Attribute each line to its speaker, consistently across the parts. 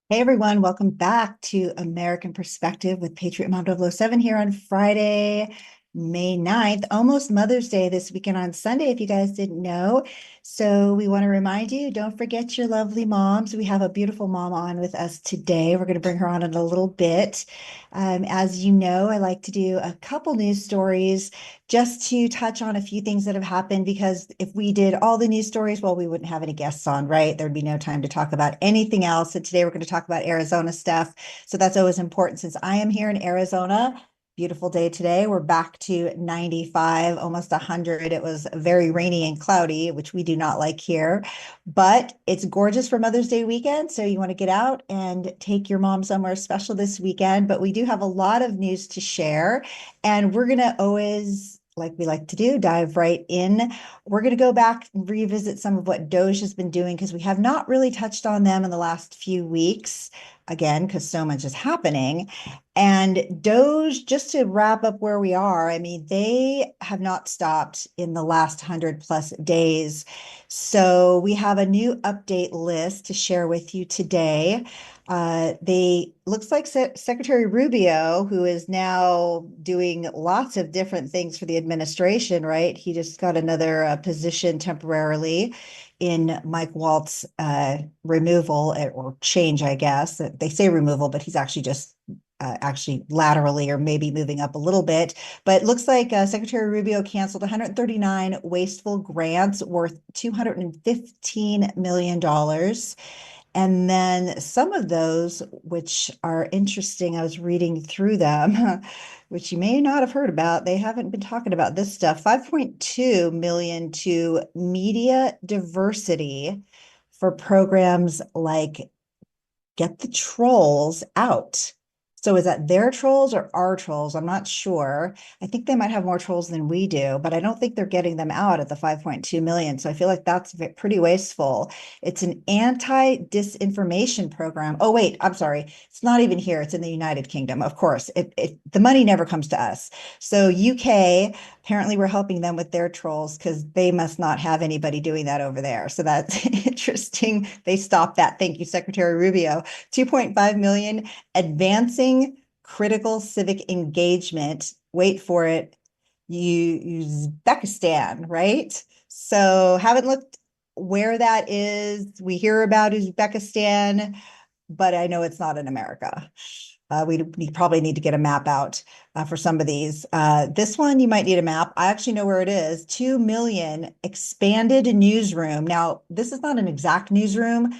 Speaker 1: Hey everyone, welcome back to American Perspective with Patriot Mom 007 here on Friday, May 9th, almost Mother's Day this weekend on Sunday, if you guys didn't know. So we want to remind you, don't forget your lovely moms. We have a beautiful mom on with us today. We're going to bring her on in a little bit. As you know, I like to do a couple news stories just to touch on a few things that have happened, because if we did all the news stories, well, we wouldn't have any guests on, right? There'd be no time to talk about anything else. So today we're going to talk about Arizona stuff. So that's always important since I am here in Arizona. Beautiful day today. We're back to 95, almost 100. It was very rainy and cloudy, which we do not like here, but it's gorgeous for Mother's Day weekend. So you want to get out and take your mom somewhere special this weekend. But we do have a lot of news to share, and we're going to always, like we like to do, dive right in. We're going to go back and revisit some of what Doge has been doing, because we have not really touched on them in the last few weeks, again, because so much is happening. And Doge, just to wrap up where we are, I mean, they have not stopped in the last 100 plus days. So we have a new update list to share with you today. They looks like Secretary Rubio, who is now doing lots of different things for the administration, right? He just got another position temporarily in Mike Waltz's removal or change, I guess. They say removal, but he's actually just actually laterally or maybe moving up a little bit. But it looks like Secretary Rubio canceled 139 wasteful grants worth $215 million. And then some of those, which are interesting, I was reading through them, which you may not have heard about. They haven't been talking about this stuff. 5.2 million to media diversity for programs like Get the Trolls Out. So is that their trolls or our trolls? I'm not sure. I think they might have more trolls than we do, but I don't think they're getting them out at the 5.2 million. So I feel like that's pretty wasteful. It's an anti-disinformation program. Oh, wait, I'm sorry. It's not even here. It's in the United Kingdom. Of course, the money never comes to us. So UK, apparently we're helping them with their trolls because they must not have anybody doing that over there. So that's interesting. They stopped that. Thank you, Secretary Rubio. 2.5 million, advancing critical civic engagement. Wait for it. Uzbekistan, right? So haven't looked where that is. We hear about Uzbekistan, but I know it's not in America. We probably need to get a map out for some of these. This one, you might need a map. I actually know where it is. 2 million expanded newsroom. Now, this is not an exact newsroom,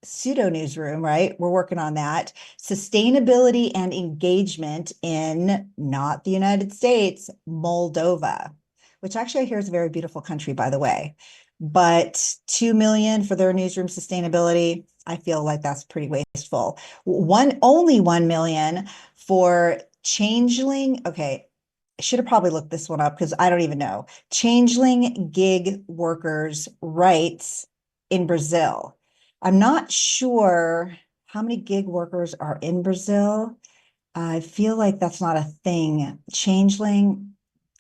Speaker 1: pseudo newsroom, right? We're working on that. Sustainability and engagement in not the United States, Moldova, which actually I hear is a very beautiful country, by the way. But 2 million for their newsroom sustainability, I feel like that's pretty wasteful. Only 1 million for Changeling. Okay, I should have probably looked this one up because I don't even know. Changeling gig workers' rights in Brazil. I'm not sure how many gig workers are in Brazil. I feel like that's not a thing. Changeling,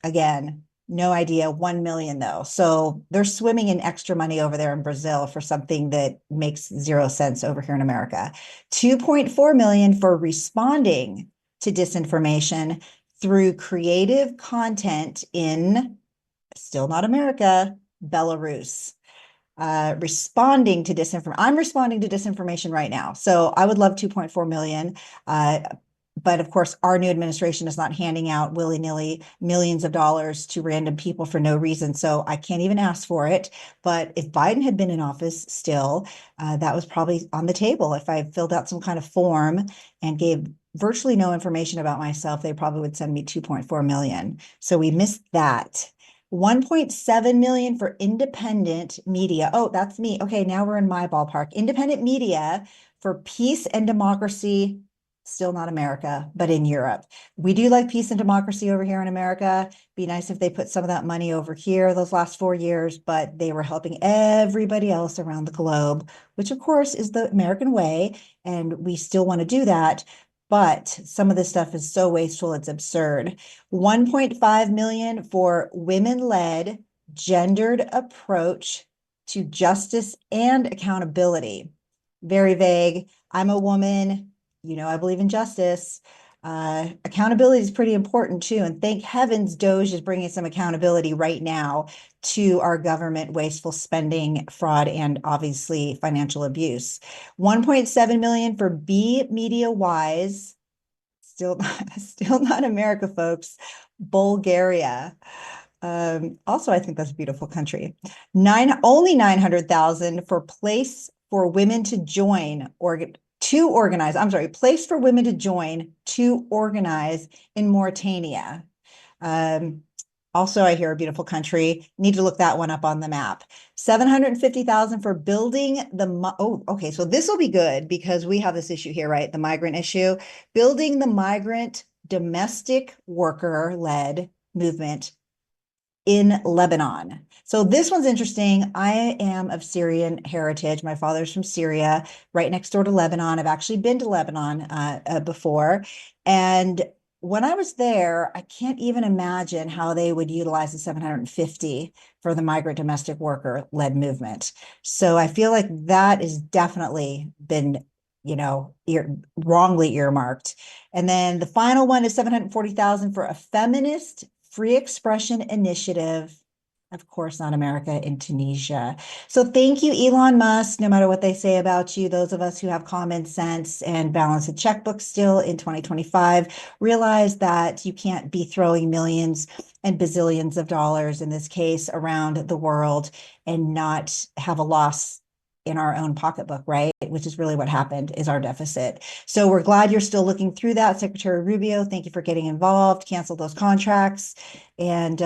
Speaker 1: again, no idea. 1 million though. So they're swimming in extra money over there in Brazil for something that makes zero sense over here in America. 2.4 million for responding to disinformation through creative content in, still not America, Belarus. Responding to disinformation. I'm responding to disinformation right now. So I would love 2.4 million. But of course, our new administration is not handing out willy-nilly millions of dollars to random people for no reason. So I can't even ask for it. But if Biden had been in office still, that was probably on the table. If I filled out some kind of form and gave virtually no information about myself, they probably would send me 2.4 million. So we missed that. 1.7 million for independent media. Oh, that's me. Okay, now we're in my ballpark. Independent media for peace and democracy, still not America, but in Europe. We do like peace and democracy over here in America. Be nice if they put some of that money over here those last 4 years, but they were helping everybody else around the globe, which of course is the American way, and we still want to do that. But some of this stuff is so wasteful, it's absurd. 1.5 million for women-led gendered approach to justice and accountability. Very vague. I'm a woman, I believe in justice. Accountability is pretty important too. And thank heavens Doge is bringing some accountability right now to our government wasteful spending, fraud, and obviously financial abuse. 1.7 million for Be Media Wise. Still not America, folks. Bulgaria. Also, I think that's a beautiful country. Only 900,000 for place for women to join or to organize. I'm sorry, place for women to join to organize in Mauritania. Also, I hear a beautiful country. Need to look that one up on the map. 750,000 for building okay. So this will be good because we have this issue here, right? The migrant issue. Building the migrant domestic worker led movement in Lebanon. So this one's interesting. I am of Syrian heritage. My father's from Syria, right next door to Lebanon. I've actually been to Lebanon before. And when I was there, I can't even imagine how they would utilize the 750 for the migrant domestic worker led movement. So I feel like that has definitely been, wrongly earmarked. And then the final one is 740,000 for a feminist free expression initiative, of course, not America, in Tunisia. So thank you, Elon Musk, no matter what they say about you, those of us who have common sense and balance a checkbook still in 2025, realize that you can't be throwing millions and bazillions of dollars, in this case, around the world and not have a loss in our own pocketbook, right? Which is really what happened, is our deficit. So we're glad you're still looking through that. Secretary Rubio, thank you for getting involved, cancel those contracts. And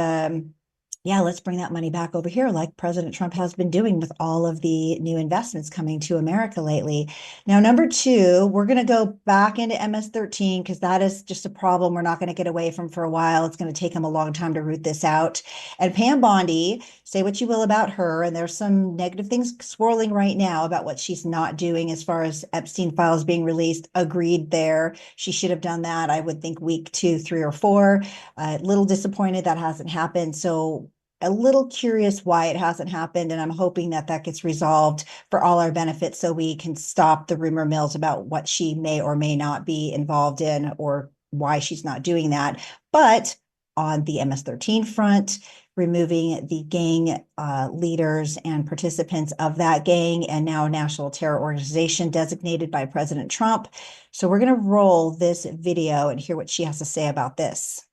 Speaker 1: yeah, let's bring that money back over here like President Trump has been doing with all of the new investments coming to America lately. Now, number two, we're going to go back into MS-13 because that is just a problem we're not going to get away from for a while. It's going to take them a long time to root this out. And Pam Bondi, say what you will about her, and there's some negative things swirling right now about what she's not doing as far as Epstein files being released. Agreed there. She should have done that, I would think, week 2, 3, or 4. A little disappointed that hasn't happened. So a little curious why it hasn't happened. And I'm hoping that that gets resolved for all our benefits so we can stop the rumor mills about what she may or may not be involved in or why she's not doing that. But on the MS-13 front, removing the gang leaders and participants of that gang and now national terror organization designated by President Trump. So we're going to roll this video and hear what she has to say about this.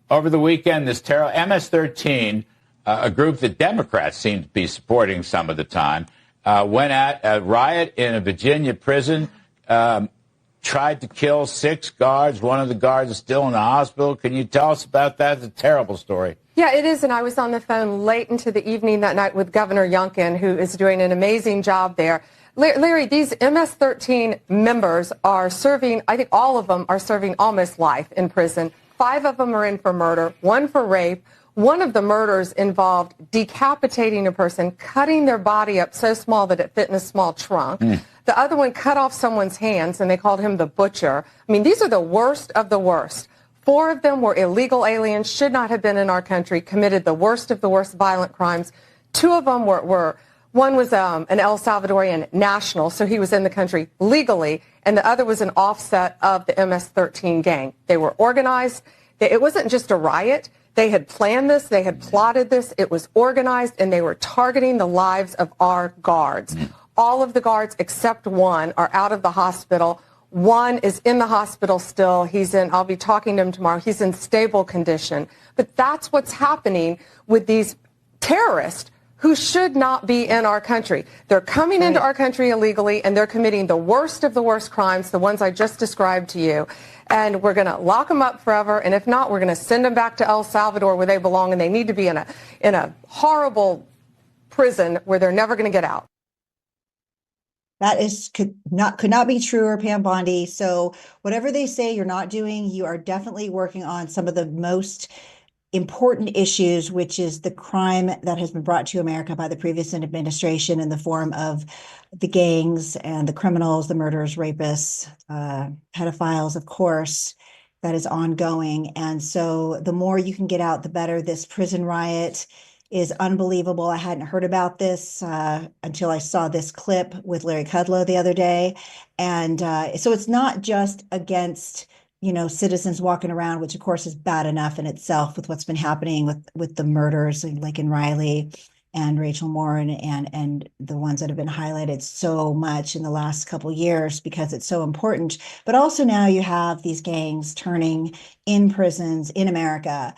Speaker 2: Over the weekend, this terror, MS-13, a group that Democrats seem to be supporting some of the time, went at a riot in a Virginia prison, tried to kill 6 guards. One of the guards is still in the hospital. Can you tell us about that? It's a terrible story.
Speaker 3: Yeah, it is, and I was on the phone late into the evening that night with Governor Youngkin, who is doing an amazing job there. Larry, these MS-13 members are serving, I think all of them are serving almost life in prison. 5 of them are in for murder, 1 for rape. One of the murders involved decapitating a person, cutting their body up so small that it fit in a small trunk. The other one cut off someone's hands, and they called him the butcher. I mean, these are the worst of the worst. 4 of them were illegal aliens, should not have been in our country, committed the worst of the worst violent crimes. 2 of them were one was an El Salvadorian national, so he was in the country legally, and the other was an offset of the MS-13 gang. They were organized. It wasn't just a riot. They had planned this. They had plotted this. It was organized, and they were targeting the lives of our guards. All of the guards except 1 are out of the hospital. 1 is in the hospital still. I'll be talking to him tomorrow. He's in stable condition. But that's what's happening with these terrorists who should not be in our country. They're coming into our country illegally, and they're committing the worst of the worst crimes, the ones I just described to you. And we're going to lock them up forever, and if not, we're going to send them back to El Salvador where they belong, and they need to be in a horrible prison where they're never going to get out.
Speaker 1: That could not be truer, Pam Bondi. So whatever they say you're not doing, you are definitely working on some of the most important issues, which is the crime that has been brought to America by the previous administration in the form of the gangs and the criminals, the murderers, rapists, pedophiles, of course, that is ongoing. And so the more you can get out, the better. This prison riot is unbelievable. I hadn't heard about this until I saw this clip with Larry Kudlow the other day. And so it's not just against, citizens walking around, which of course is bad enough in itself with what's been happening with the murders like in Riley and Rachel Moore and the ones that have been highlighted so much in the last couple of years because it's so important. But also now you have these gangs turning in prisons in America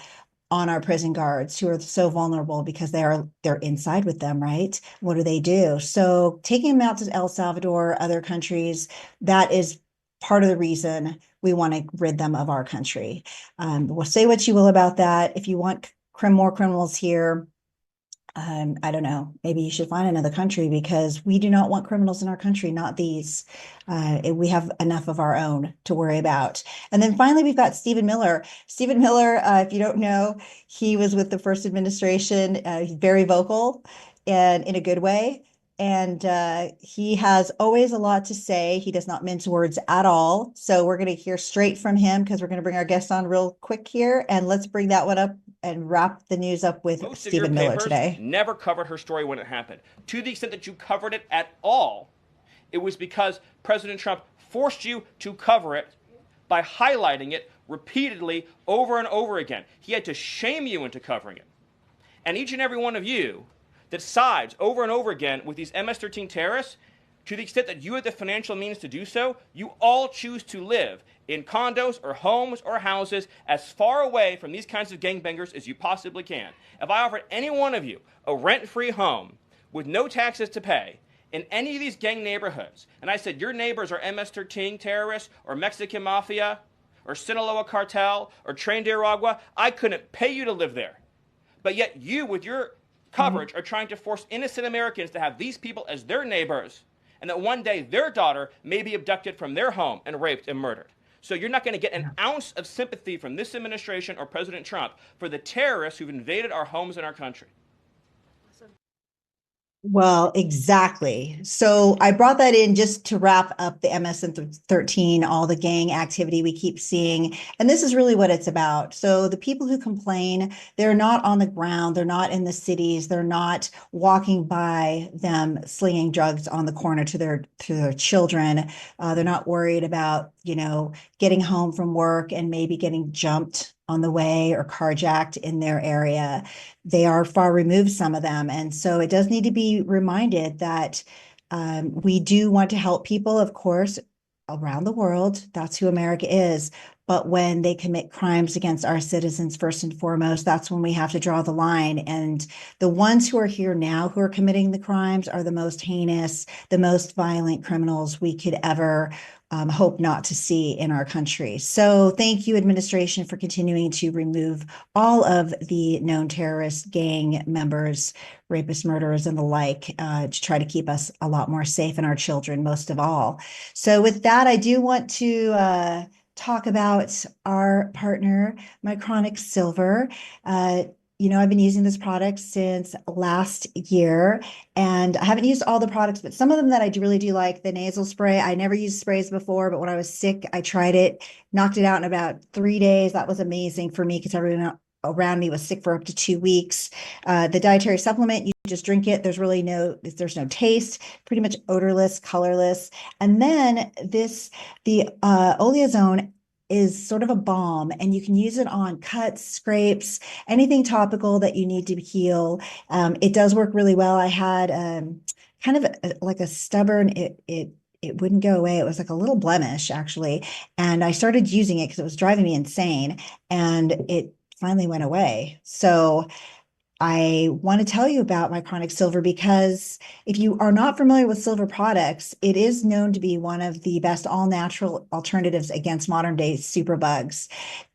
Speaker 1: on our prison guards who are so vulnerable because they're inside with them, right? What do they do? So taking them out to El Salvador, other countries, that is part of the reason we want to rid them of our country. We'll say what you will about that. If you want more criminals here, I don't know, maybe you should find another country because we do not want criminals in our country, not these. We have enough of our own to worry about. And then finally, we've got Stephen Miller. Stephen Miller, if you don't know, he was with the first administration. He's very vocal and in a good way. And he has always a lot to say. He does not mince words at all. So we're going to hear straight from him because we're going to bring our guest on real quick here. And let's bring that one up and wrap the news up with
Speaker 4: Most
Speaker 1: Stephen Miller today.
Speaker 4: Never covered her story when it happened. To the extent that you covered it at all, it was because President Trump forced you to cover it by highlighting it repeatedly over and over again. He had to shame you into covering it. And each and every one of you that sides over and over again with these MS-13 terrorists, to the extent that you have the financial means to do so, you all choose to live in condos or homes or houses as far away from these kinds of gangbangers as you possibly can. If I offered any one of you a rent-free home with no taxes to pay in any of these gang neighborhoods, and I said your neighbors are MS-13 terrorists or Mexican mafia or Sinaloa cartel or Tren de Aragua, I couldn't pay you to live there. But yet you, with your coverage, are trying to force innocent Americans to have these people as their neighbors, and that one day their daughter may be abducted from their home and raped and murdered. So you're not going to get an ounce of sympathy from this administration or President Trump for the terrorists who've invaded our homes and our country.
Speaker 1: Well, exactly. So I brought that in just to wrap up the MS-13, all the gang activity we keep seeing. And this is really what it's about. So the people who complain, they're not on the ground. They're not in the cities. They're not walking by them slinging drugs on the corner to their children. They're not worried about, getting home from work and maybe getting jumped on the way or carjacked in their area. They are far removed, some of them. And so it does need to be reminded that we do want to help people, of course, around the world. That's who America is. But when they commit crimes against our citizens, first and foremost, that's when we have to draw the line. And the ones who are here now who are committing the crimes are the most heinous, the most violent criminals we could ever hope not to see in our country. So thank you, administration, for continuing to remove all of the known terrorist gang members, rapists, murderers, and the like, to try to keep us a lot more safe and our children most of all. So with that, I do want to talk about our partner, Mycronic Silver. I've been using this product since last year, and I haven't used all the products, but some of them that I really do like. The nasal spray, I never used sprays before, but when I was sick, I tried it, knocked it out in about 3 days. That was amazing for me because everyone around me was sick for up to 2 weeks. The dietary supplement, you just drink it. There's no taste, pretty much odorless, colorless. And then the Oleozone is sort of a balm, and you can use it on cuts, scrapes, anything topical that you need to heal. It does work really well. I had kind of like a stubborn, it wouldn't go away. It was like a little blemish, actually. And I started using it because it was driving me insane, and it finally went away. So I want to tell you about Mycronic Silver because if you are not familiar with silver products, it is known to be one of the best all-natural alternatives against modern-day superbugs.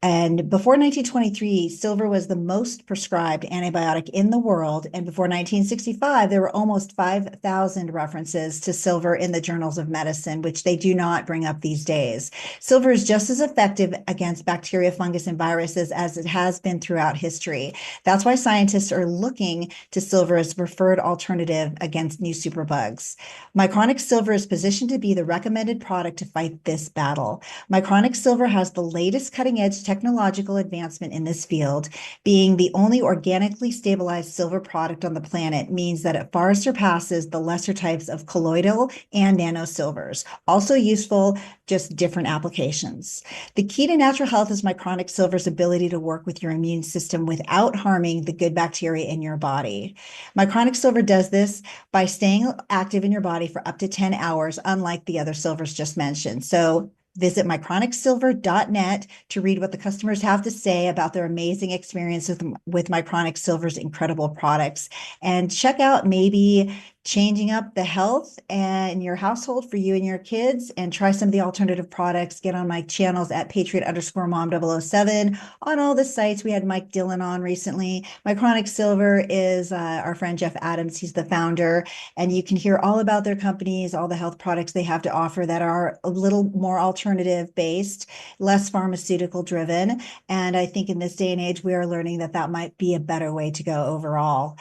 Speaker 1: And before 1923, silver was the most prescribed antibiotic in the world. And before 1965, there were almost 5,000 references to silver in the journals of medicine, which they do not bring up these days. Silver is just as effective against bacteria, fungus, and viruses as it has been throughout history. That's why scientists are looking to silver as preferred alternative against new superbugs. Mycronic Silver is positioned to be the recommended product to fight this battle. Mycronic Silver has the latest cutting-edge technological advancement in this field. Being the only organically stabilized silver product on the planet means that it far surpasses the lesser types of colloidal and nano silvers, also useful, just different applications. The key to natural health is Mycronic Silver's ability to work with your immune system without harming the good bacteria in your body. Mycronic Silver does this by staying active in your body for up to 10 hours, unlike the other silvers just mentioned. So visit mychronicsilver.net to read what the customers have to say about their amazing experience with Mycronic Silver's incredible products. And check out maybe changing up the health in your household for you and your kids, and try some of the alternative products. Get on my channels at patriot_mom007 on all the sites. We had Mike Dillon on recently. Mycronic Silver is our friend Jeff Adams. He's the founder, and you can hear all about their companies, all the health products they have to offer that are a little more alternative based, less pharmaceutical driven. And I think in this day and age, we are learning that that might be a better way to go overall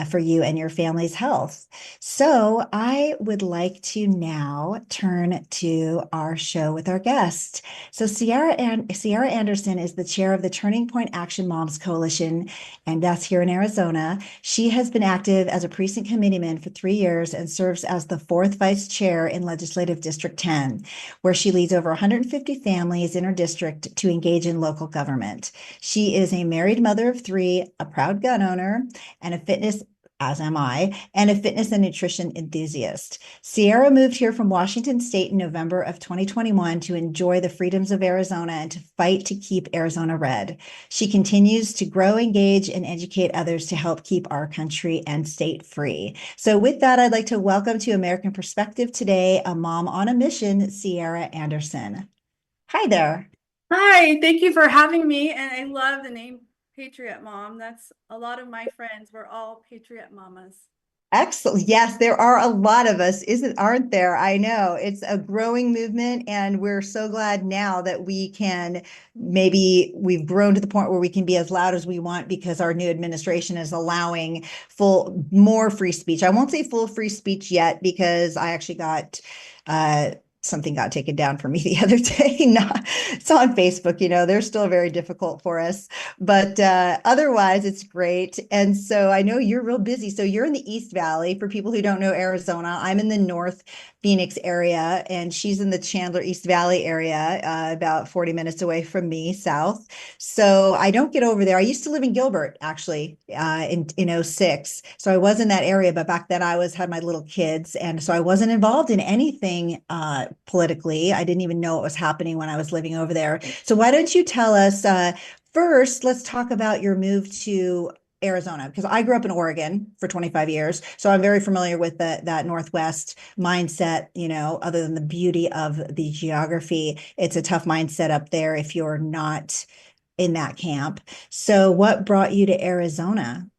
Speaker 1: for you and your family's health. So I would like to now turn to our show with our guest. So Ciara Anderson is the chair of the Turning Point Action Moms Coalition, and that's here in Arizona. She has been active as a precinct committeeman for 3 years and serves as the 4th vice chair in Legislative District 10, where she leads over 150 families in her district to engage in local government. She is a married mother of 3, a proud gun owner, and a fitness, as am I, and a fitness and nutrition enthusiast. Ciara moved here from Washington State in November of 2021 to enjoy the freedoms of Arizona and to fight to keep Arizona red. She continues to grow, engage, and educate others to help keep our country and state free. So with that, I'd like to welcome to American Perspective today, a mom on a mission, Ciara Anderson. Hi there.
Speaker 5: Hi, thank you for having me. And I love the name Patriot Mom. That's a lot of my friends. We're all Patriot Mamas.
Speaker 1: Excellent. Yes, there are a lot of us, aren't there? I know it's a growing movement, and we're so glad now that we've grown to the point where we can be as loud as we want because our new administration is allowing more free speech. I won't say full free speech yet because I actually got something got taken down for me the other day. It's on Facebook, they're still very difficult for us, but otherwise it's great. And so I know you're real busy. So you're in the East Valley. For people who don't know Arizona, I'm in the North Phoenix area, and she's in the Chandler East Valley area, about 40 minutes away from me, south. So I don't get over there. I used to live in Gilbert, actually, in 06. So I was in that area, but back then had my little kids. And so I wasn't involved in anything politically. I didn't even know what was happening when I was living over there. So why don't you tell us, first, let's talk about your move to Arizona, because I grew up in Oregon for 25 years. So I'm very familiar with that Northwest mindset, other than the beauty of the geography. It's a tough mindset up there if you're not in that camp. So what brought you to Arizona?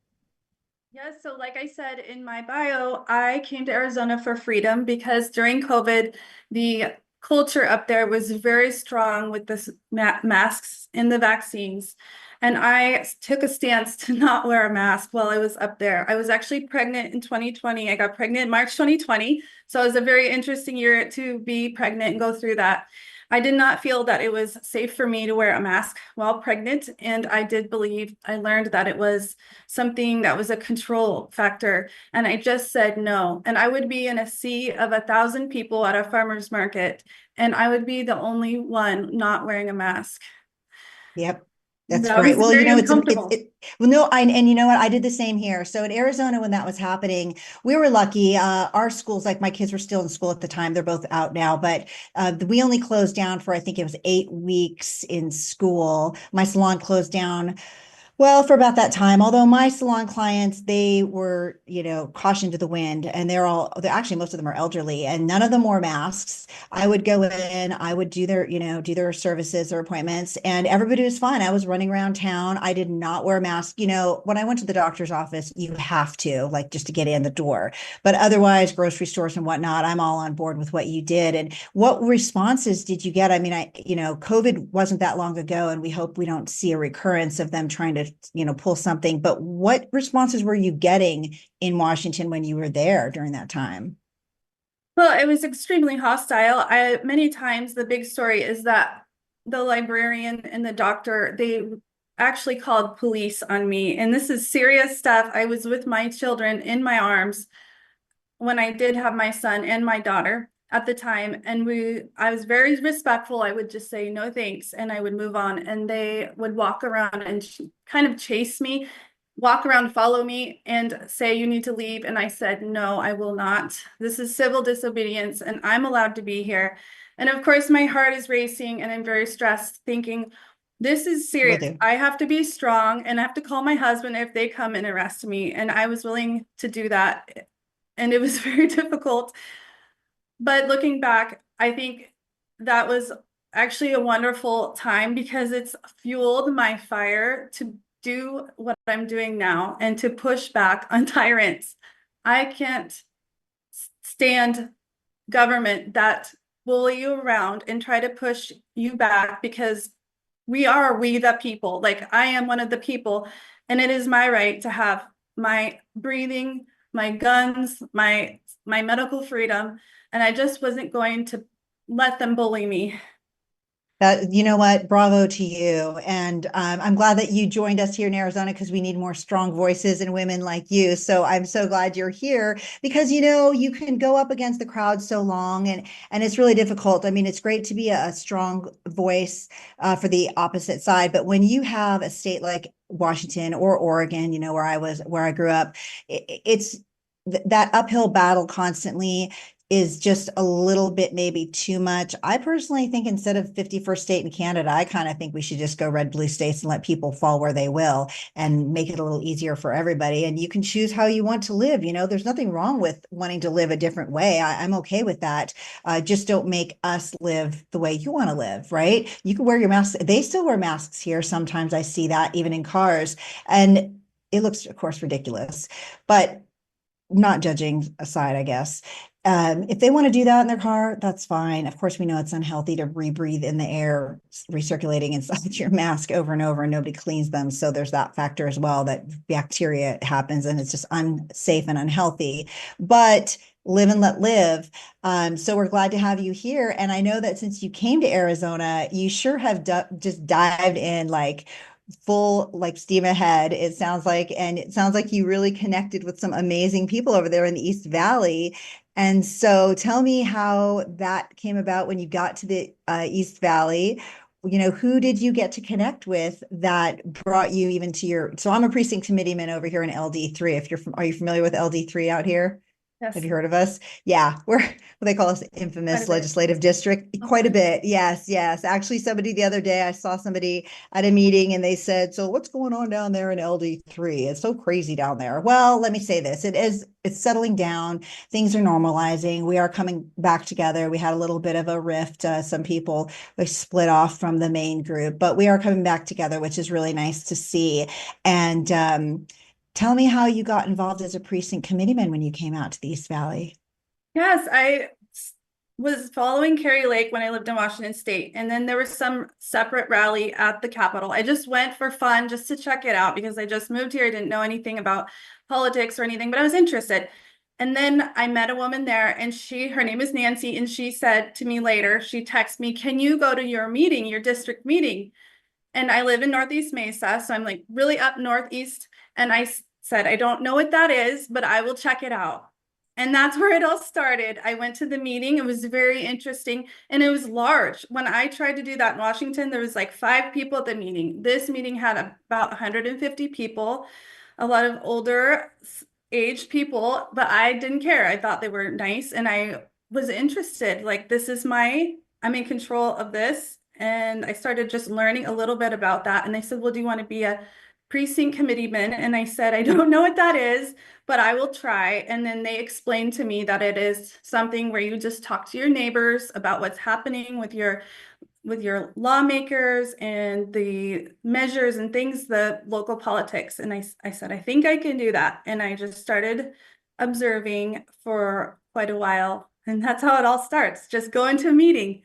Speaker 5: Yes, so like I said in my bio, I came to Arizona for freedom because during COVID, the culture up there was very strong with the masks and the vaccines. And I took a stance to not wear a mask while I was up there. I was actually pregnant in 2020. I got pregnant in March 2020. So it was a very interesting year to be pregnant and go through that. I did not feel that it was safe for me to wear a mask while pregnant. And I learned that it was something that was a control factor. And I just said no. And I would be in a sea of 1,000 people at a farmer's market, and I would be the only one not wearing a mask.
Speaker 1: Yep. That's
Speaker 5: That
Speaker 1: great.
Speaker 5: was
Speaker 1: Well,
Speaker 5: very uncomfortable.
Speaker 1: well, no, and you know what? I did the same here. So in Arizona, when that was happening, we were lucky. Our schools, like my kids were still in school at the time. They're both out now, but we only closed down for, I think it was 8 weeks in school. My salon closed down, well, for about that time, although my salon clients, they were, caution to the wind, and they're actually, most of them are elderly, and none of them wore masks. I would go in, I would do their services or appointments, and everybody was fine. I was running around town. I did not wear a mask. When I went to the doctor's office, you have to, like, just to get in the door. But otherwise, grocery stores and whatnot, I'm all on board with what you did. And what responses did you get? I mean, COVID wasn't that long ago, and we hope we don't see a recurrence of them trying to to, pull something. But what responses were you getting in Washington when you were there during that time?
Speaker 5: Well, it was extremely hostile. Many times the big story is that the librarian and the doctor, they actually called police on me. And this is serious stuff. I was with my children in my arms when I did have my son and my daughter at the time. And I was very respectful. I would just say no thanks and I would move on. And they would walk around and kind of chase me, walk around, follow me, and say, you need to leave. And I said, no, I will not. This is civil disobedience and I'm allowed to be here. And of course, my heart is racing and I'm very stressed, thinking, this is
Speaker 1: Will
Speaker 5: serious.
Speaker 1: do.
Speaker 5: I have to be strong and I have to call my husband if they come and arrest me. And I was willing to do that. And it was very difficult. But looking back, I think that was actually a wonderful time because it's fueled my fire to do what I'm doing now and to push back on tyrants. I can't stand government that bully you around and try to push you back because we the people. Like I am one of the people, and it is my right to have my breathing, my guns, my medical freedom, and I just wasn't going to let them bully me.
Speaker 1: You know what? Bravo to you. And I'm glad that you joined us here in Arizona because we need more strong voices and women like you. So I'm so glad you're here because, you can go up against the crowd so long and it's really difficult. I mean, it's great to be a strong voice for the opposite side. But when you have a state like Washington or Oregon, where I grew up, it's that uphill battle constantly is just a little bit maybe too much. I personally think instead of 51st state in Canada, I kind of think we should just go red blue states and let people fall where they will and make it a little easier for everybody. And you can choose how you want to live. There's nothing wrong with wanting to live a different way. I'm okay with that. Just don't make us live the way you want to live, right? You can wear your mask. They still wear masks here. Sometimes I see that even in cars. And it looks, of course, ridiculous. But not judging aside, I guess. If they want to do that in their car, that's fine. Of course, we know it's unhealthy to rebreathe in the air, recirculating inside your mask over and over, and nobody cleans them. So there's that factor as well that bacteria happens and it's just unsafe and unhealthy. But live and let live. So we're glad to have you here. And I know that since you came to Arizona, you sure have just dived in like full like steam ahead, it sounds like. And it sounds like you really connected with some amazing people over there in the East Valley. And so tell me how that came about when you got to the East Valley. Who did you get to connect with that brought you even to so I'm a precinct committeeman over here in LD3. Are you familiar with LD3 out here? Have
Speaker 5: Yes,
Speaker 1: you heard of us? Yeah, we're what they call us
Speaker 5: quite
Speaker 1: infamous
Speaker 5: a bit.
Speaker 1: legislative district. Quite a
Speaker 5: Okay.
Speaker 1: bit. Yes, yes. Actually, somebody the other day, I saw somebody at a meeting and they said, so what's going on down there in LD3? It's so crazy down there. Well, let me say this. It's settling down. Things are normalizing. We are coming back together. We had a little bit of a rift. Some people they split off from the main group, but we are coming back together, which is really nice to see. And tell me how you got involved as a precinct committeeman when you came out to the East Valley.
Speaker 5: Yes, was following Carrie Lake when I lived in Washington State. And then there was some separate rally at the Capitol. I just went for fun just to check it out because I just moved here. I didn't know anything about politics or anything, but I was interested. And then I met a woman there and her name is Nancy. And she said to me later, she texted me, can you go to your meeting, your district meeting? And I live in Northeast Mesa. So I'm like really up Northeast. And I said, I don't know what that is, but I will check it out. And that's where it all started. I went to the meeting. It was very interesting and it was large. When I tried to do that in Washington, there was like 5 people at the meeting. This meeting had about 150 people, a lot of older aged people, but I didn't care. I thought they were nice and I was interested. Like, I'm in control of this. And I started just learning a little bit about that. And they said, well, do you want to be a precinct committeeman? And I said, I don't know what that is, but I will try. And then they explained to me that it is something where you just talk to your neighbors about what's happening with your lawmakers and the measures and things, the local politics. And I said, I think I can do that. And I just started observing for quite a while. And that's how it all starts, just going to a meeting.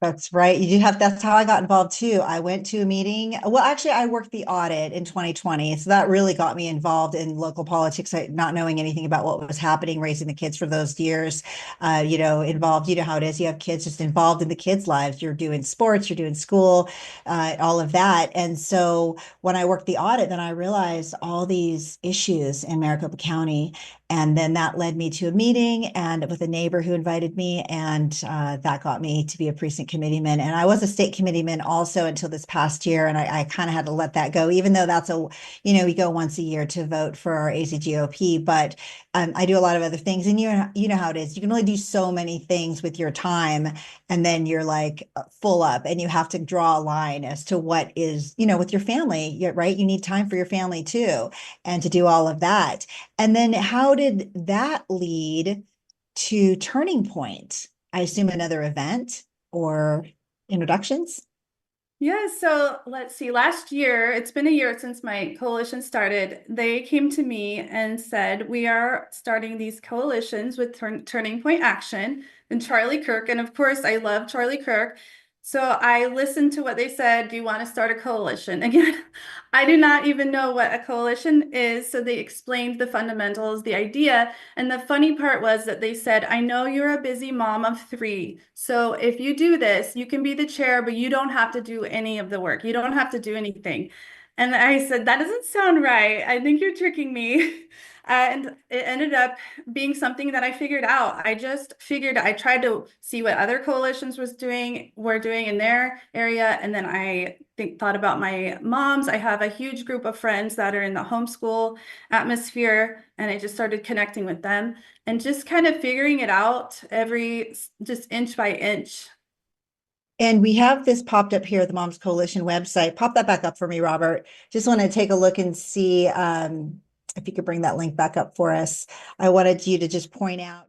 Speaker 1: That's right. You do have, that's how I got involved too. I went to a meeting. Well, actually, I worked the audit in 2020. So that really got me involved in local politics, not knowing anything about what was happening, raising the kids for those years, involved, you know how it is. You have kids just involved in the kids' lives. You're doing sports, you're doing school, all of that. And so when I worked the audit, then I realized all these issues in Maricopa County. And then that led me to a meeting and with a neighbor who invited me, and that got me to be a precinct committeeman. And I was a state committeeman also until this past year, and I kind of had to let that go, even though we go once a year to vote for our ACGOP. But I do a lot of other things, and you know how it is. You can only do so many things with your time, and then you're like full up, and you have to draw a line as to what is, with your family, right? You need time for your family too, and to do all of that. And then how did that lead to Turning Point? I assume another event or introductions?
Speaker 5: Yeah, so let's see. Last year, it's been a year since my coalition started. They came to me and said, we are starting these coalitions with Turning Point Action and Charlie Kirk. And of course, I love Charlie Kirk. So I listened to what they said. Do you want to start a coalition? Again, I do not even know what a coalition is. So they explained the fundamentals, the idea. And the funny part was that they said, I know you're a busy mom of 3. So if you do this, you can be the chair, but you don't have to do any of the work. You don't have to do anything. And I said, that doesn't sound right. I think you're tricking me. And it ended up being something that I figured out. I tried to see what other coalitions were doing in their area. And then thought about my moms. I have a huge group of friends that are in the homeschool atmosphere, and I just started connecting with them and just kind of figuring it out just inch by inch.
Speaker 1: And we have this popped up here at the Moms Coalition website. Pop that back up for me, Robert. Just want to take a look and see if you could bring that link back up for us. I wanted you to just point out.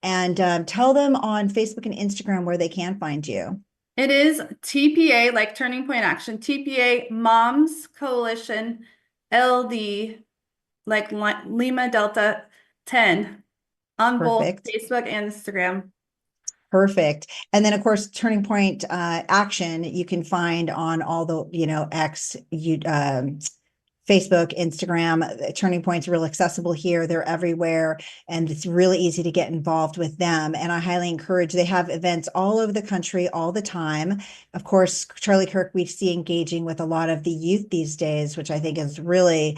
Speaker 1: And tell them on Facebook and Instagram where they can find you.
Speaker 5: It is TPA, like Turning Point Action, TPA Moms Coalition LD, like Lima Delta 10 on both
Speaker 1: Perfect.
Speaker 5: Facebook and Instagram.
Speaker 1: Perfect. And then, of course, Turning Point Action, you can find on all the, X, Facebook, Instagram. Turning Point's real accessible here. They're everywhere, and it's really easy to get involved with them. And I highly encourage, they have events all over the country all the time. Of course, Charlie Kirk, we see engaging with a lot of the youth these days, which I think is really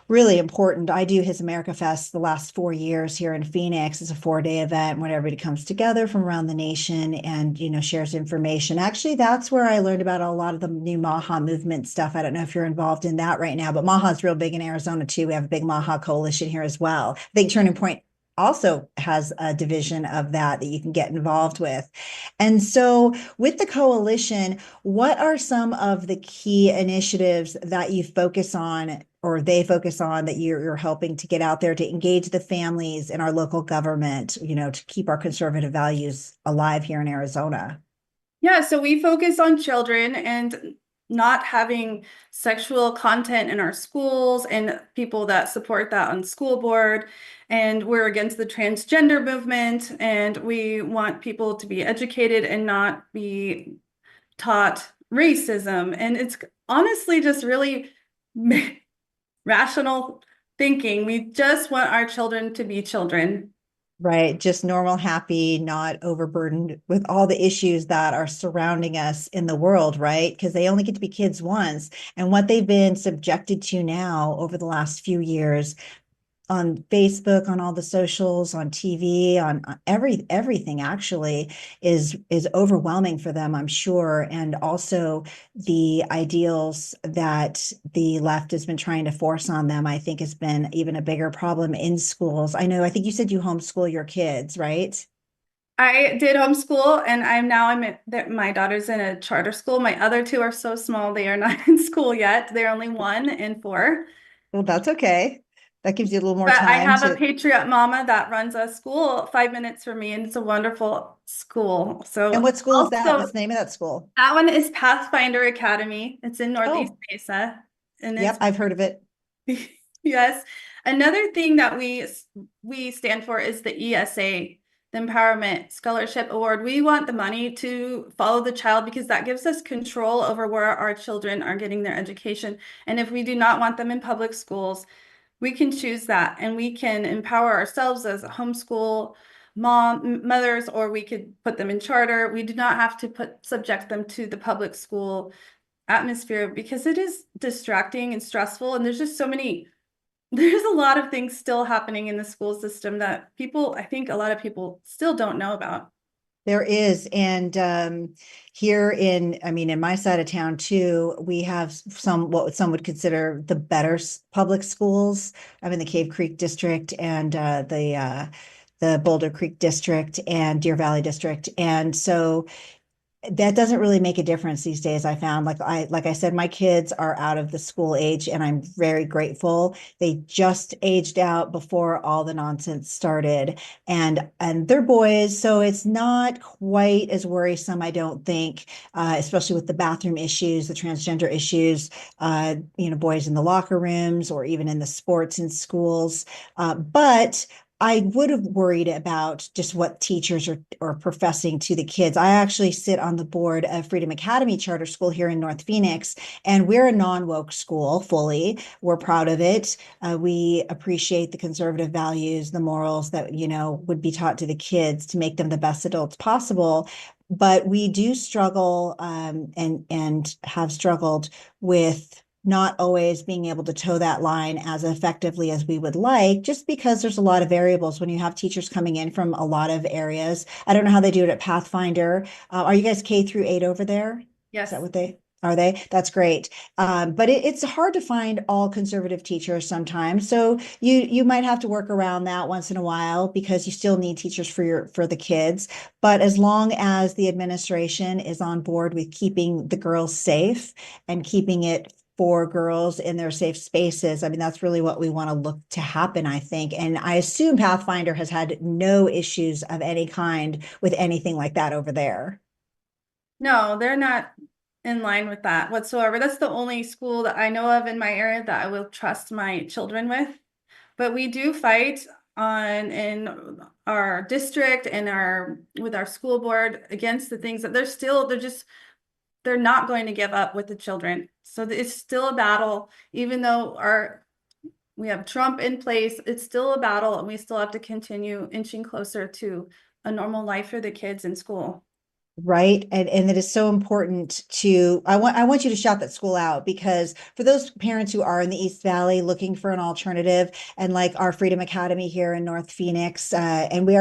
Speaker 1: really important. I do his America Fest the last 4 years here in Phoenix. It's a 4-day event when everybody comes together from around the nation and, shares information. Actually, that's where I learned about a lot of the new MAHA movement stuff. I don't know if you're involved in that right now, but MAHA is real big in Arizona too. We have a big MAHA coalition here as well. I think Turning Point also has a division of that you can get involved with. And so with the coalition, what are some of the key initiatives that you focus on or they focus on that you're helping to get out there to engage the families in our local government, to keep our conservative values alive here in Arizona?
Speaker 5: Yeah, so we focus on children and not having sexual content in our schools and people that support that on school board. And we're against the transgender movement, and we want people to be educated and not be taught racism. And it's honestly just really rational thinking. We just want our children to be children.
Speaker 1: Right. Just normal, happy, not overburdened with all the issues that are surrounding us in the world, right? Because they only get to be kids once. And what they've been subjected to now over the last few years on Facebook, on all the socials, on TV, on everything actually is overwhelming for them, I'm sure. And also the ideals that the left has been trying to force on them, I think has been even a bigger problem in schools. I think you said you homeschool your kids, right?
Speaker 5: I did homeschool, and my daughter's in a charter school. My other two are so small, they are not in school yet. They're only 1 and 4.
Speaker 1: Well, that's okay. That gives you a little more
Speaker 5: But I
Speaker 1: time
Speaker 5: have a
Speaker 1: to.
Speaker 5: Patriot mama that runs a school 5 minutes from me, and it's a wonderful school.
Speaker 1: And
Speaker 5: So
Speaker 1: what school is that?
Speaker 5: also,
Speaker 1: What's the name of that school?
Speaker 5: that one is Pathfinder Academy. It's in Northeast
Speaker 1: Oh,
Speaker 5: Mesa, and
Speaker 1: yep,
Speaker 5: it's
Speaker 1: I've heard of it.
Speaker 5: yes. Another thing that we stand for is the ESA, the Empowerment Scholarship Award. We want the money to follow the child because that gives us control over where our children are getting their education. And if we do not want them in public schools, we can choose that, and we can empower ourselves as homeschool mothers, or we could put them in charter. We do not have to subject them to the public school atmosphere because it is distracting and stressful, and there's a lot of things still happening in the school system that I think a lot of people still don't know about.
Speaker 1: There is, and here in my side of town too, we have what some would consider the better public schools. I'm in the Cave Creek district and the Boulder Creek district and Deer Valley district, and so that doesn't really make a difference these days. I found, like I said, my kids are out of the school age, and I'm very grateful. They just aged out before all the nonsense started, and they're boys, so it's not quite as worrisome, I don't think, especially with the bathroom issues, the transgender issues, boys in the locker rooms or even in the sports in schools. But I would have worried about just what teachers are professing to the kids. I actually sit on the board of Freedom Academy Charter School here in North Phoenix, and we're a non-woke school fully. We're proud of it. We appreciate the conservative values, the morals that, would be taught to the kids to make them the best adults possible. But we do struggle and have struggled with not always being able to toe that line as effectively as we would like, just because there's a lot of variables when you have teachers coming in from a lot of areas. I don't know how they do it at Pathfinder. Are you guys K-8 over there? Is that
Speaker 5: Yes.
Speaker 1: what they are? That's great. But it's hard to find all conservative teachers sometimes. So you might have to work around that once in a while because you still need teachers for the kids. But as long as the administration is on board with keeping the girls safe and keeping it for girls in their safe spaces, I mean, that's really what we want to look to happen, I think. And I assume Pathfinder has had no issues of any kind with anything like that over there.
Speaker 5: No, they're not in line with that whatsoever. That's the only school that I know of in my area that I will trust my children with. But we do fight in our district and with our school board against the things that they're not going to give up with the children. So it's still a battle, even though we have Trump in place, it's still a battle, and we still have to continue inching closer to a normal life for the kids in school.
Speaker 1: Right. And it is so important I want you to shout that school out, because for those parents who are in the East Valley looking for an alternative, and like our Freedom Academy here in North Phoenix, and we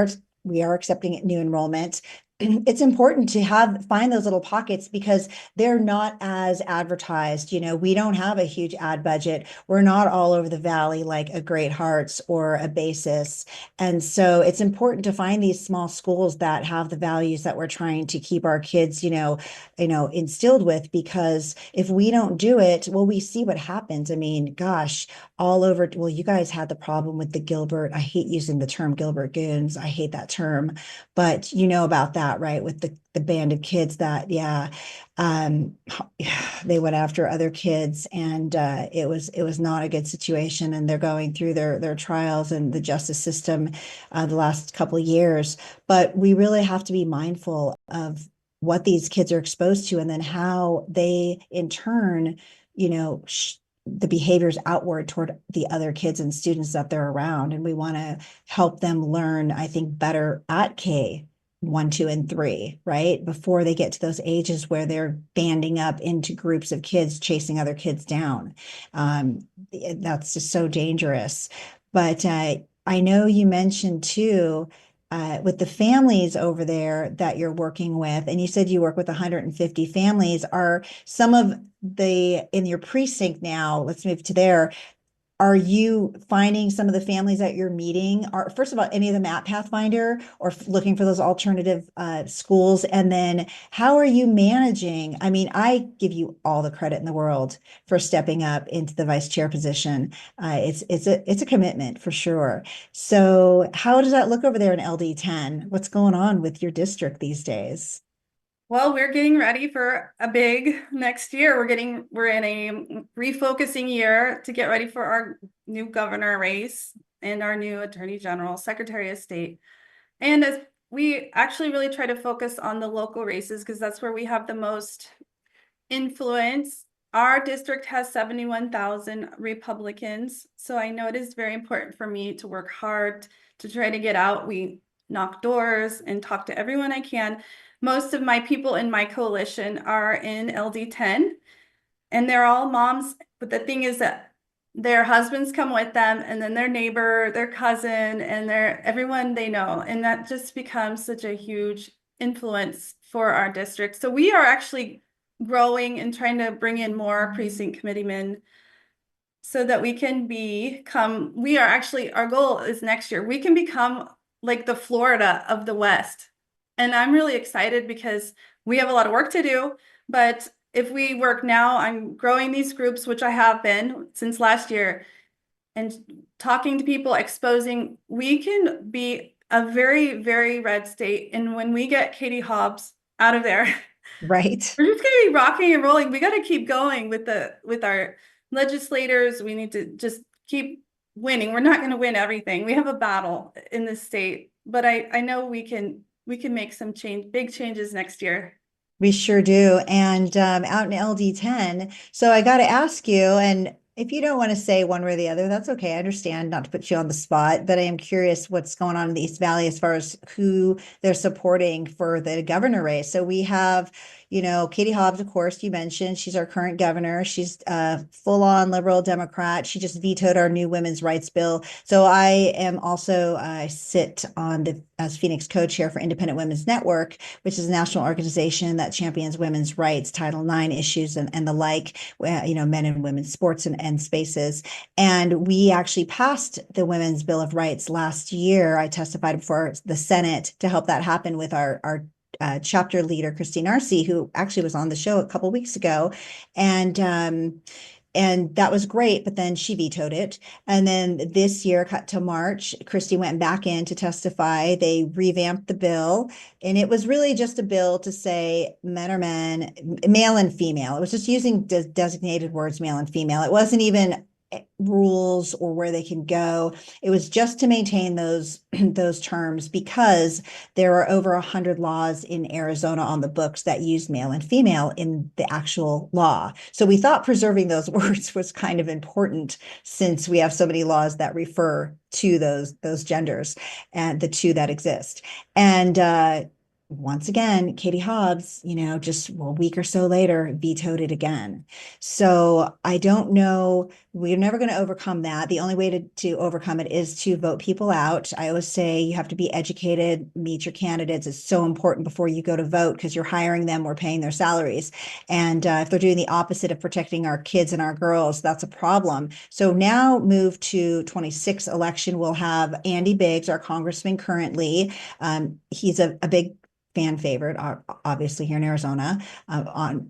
Speaker 1: are accepting new enrollment. it's important to find those little pockets because they're not as advertised. We don't have a huge ad budget. We're not all over the valley like a Great Hearts or a Basis. And so it's important to find these small schools that have the values that we're trying to keep our kids, instilled with, because if we don't do it, well, we see what happens. I mean, gosh, all over. Well, you guys had the problem with the Gilbert. I hate using the term Gilbert goons. I hate that term, but you know about that, right? With the band of kids that, yeah, um, they went after other kids, and it was not a good situation. And they're going through their trials and the justice system the last couple of years. But we really have to be mindful of what these kids are exposed to, and then how they, in turn, the behaviors outward toward the other kids and students that they're around. And we want to help them learn, I think, better at K 1, 2, and 3, right? Before they get to those ages where they're banding up into groups of kids, chasing other kids down. That's just so dangerous. But I know you mentioned too, with the families over there that you're working with, and you said you work with 150 families. Are some of in your precinct now, let's move to there, are you finding some of the families that you're meeting are, first of all, any of them at Pathfinder, or looking for those alternative schools? And then how are you managing? I mean, I give you all the credit in the world for stepping up into the vice chair position. It's a commitment for sure. So how does that look over there in LD10? What's going on with your district these days?
Speaker 5: Well, we're getting ready for a big next year. We're in a refocusing year to get ready for our new governor race and our new attorney general, secretary of state. And we actually really try to focus on the local races because that's where we have the most influence. Our district has 71,000 Republicans. So I know it is very important for me to work hard to try to get out. We knock doors and talk to everyone I can. Most of my people in my coalition are in LD10, and they're all moms. But the thing is that their husbands come with them, and then their neighbor, their cousin, and everyone they know. And that just becomes such a huge influence for our district. So we are actually growing and trying to bring in more precinct committeemen so that we can our goal is next year, we can become like the Florida of the West. And I'm really excited because we have a lot of work to do, but if we work now, I'm growing these groups, which I have been since last year, and talking to people, exposing, we can be a very, very red state. And when we get Katie Hobbs out of there,
Speaker 1: Right.
Speaker 5: we're just gonna be rocking and rolling. We got to keep going with our legislators. We need to just keep winning. We're not going to win everything. We have a battle in this state, but I know we can make some big changes next year.
Speaker 1: We sure do. And out in LD10. So I got to ask you, and if you don't want to say one way or the other, that's okay. I understand, not to put you on the spot, but I am curious what's going on in the East Valley as far as who they're supporting for the governor race. So we have, Katie Hobbs, of course, you mentioned. She's our current governor. She's a full-on liberal Democrat. She just vetoed our new women's rights bill. So I am also, I sit as Phoenix co-chair for Independent Women's Network, which is a national organization that champions women's rights, Title IX issues, and the like, men and women's sports and spaces. And we actually passed the Women's Bill of Rights last year. I testified before the Senate to help that happen with our chapter leader, Christine Arce, who actually was on the show a couple of weeks ago. And that was great, but then she vetoed it. And then this year, cut to March, Christy went back in to testify. They revamped the bill, and it was really just a bill to say men are men, male and female. It was just using designated words, male and female. It wasn't even rules or where they can go. It was just to maintain those terms, because there are over 100 laws in Arizona on the books that use male and female in the actual law. So we thought preserving those words was kind of important, since we have so many laws that refer to those genders and the two that exist. And once again, Katie Hobbs, just a week or so later, vetoed it again. So I don't know. We're never going to overcome that. The only way to overcome it is to vote people out. I always say you have to be educated, meet your candidates. It's so important before you go to vote because you're hiring them, we're paying their salaries. And if they're doing the opposite of protecting our kids and our girls, that's a problem. So now move to 26 election, we'll have Andy Biggs, our congressman currently. He's a big fan favorite, obviously here in Arizona,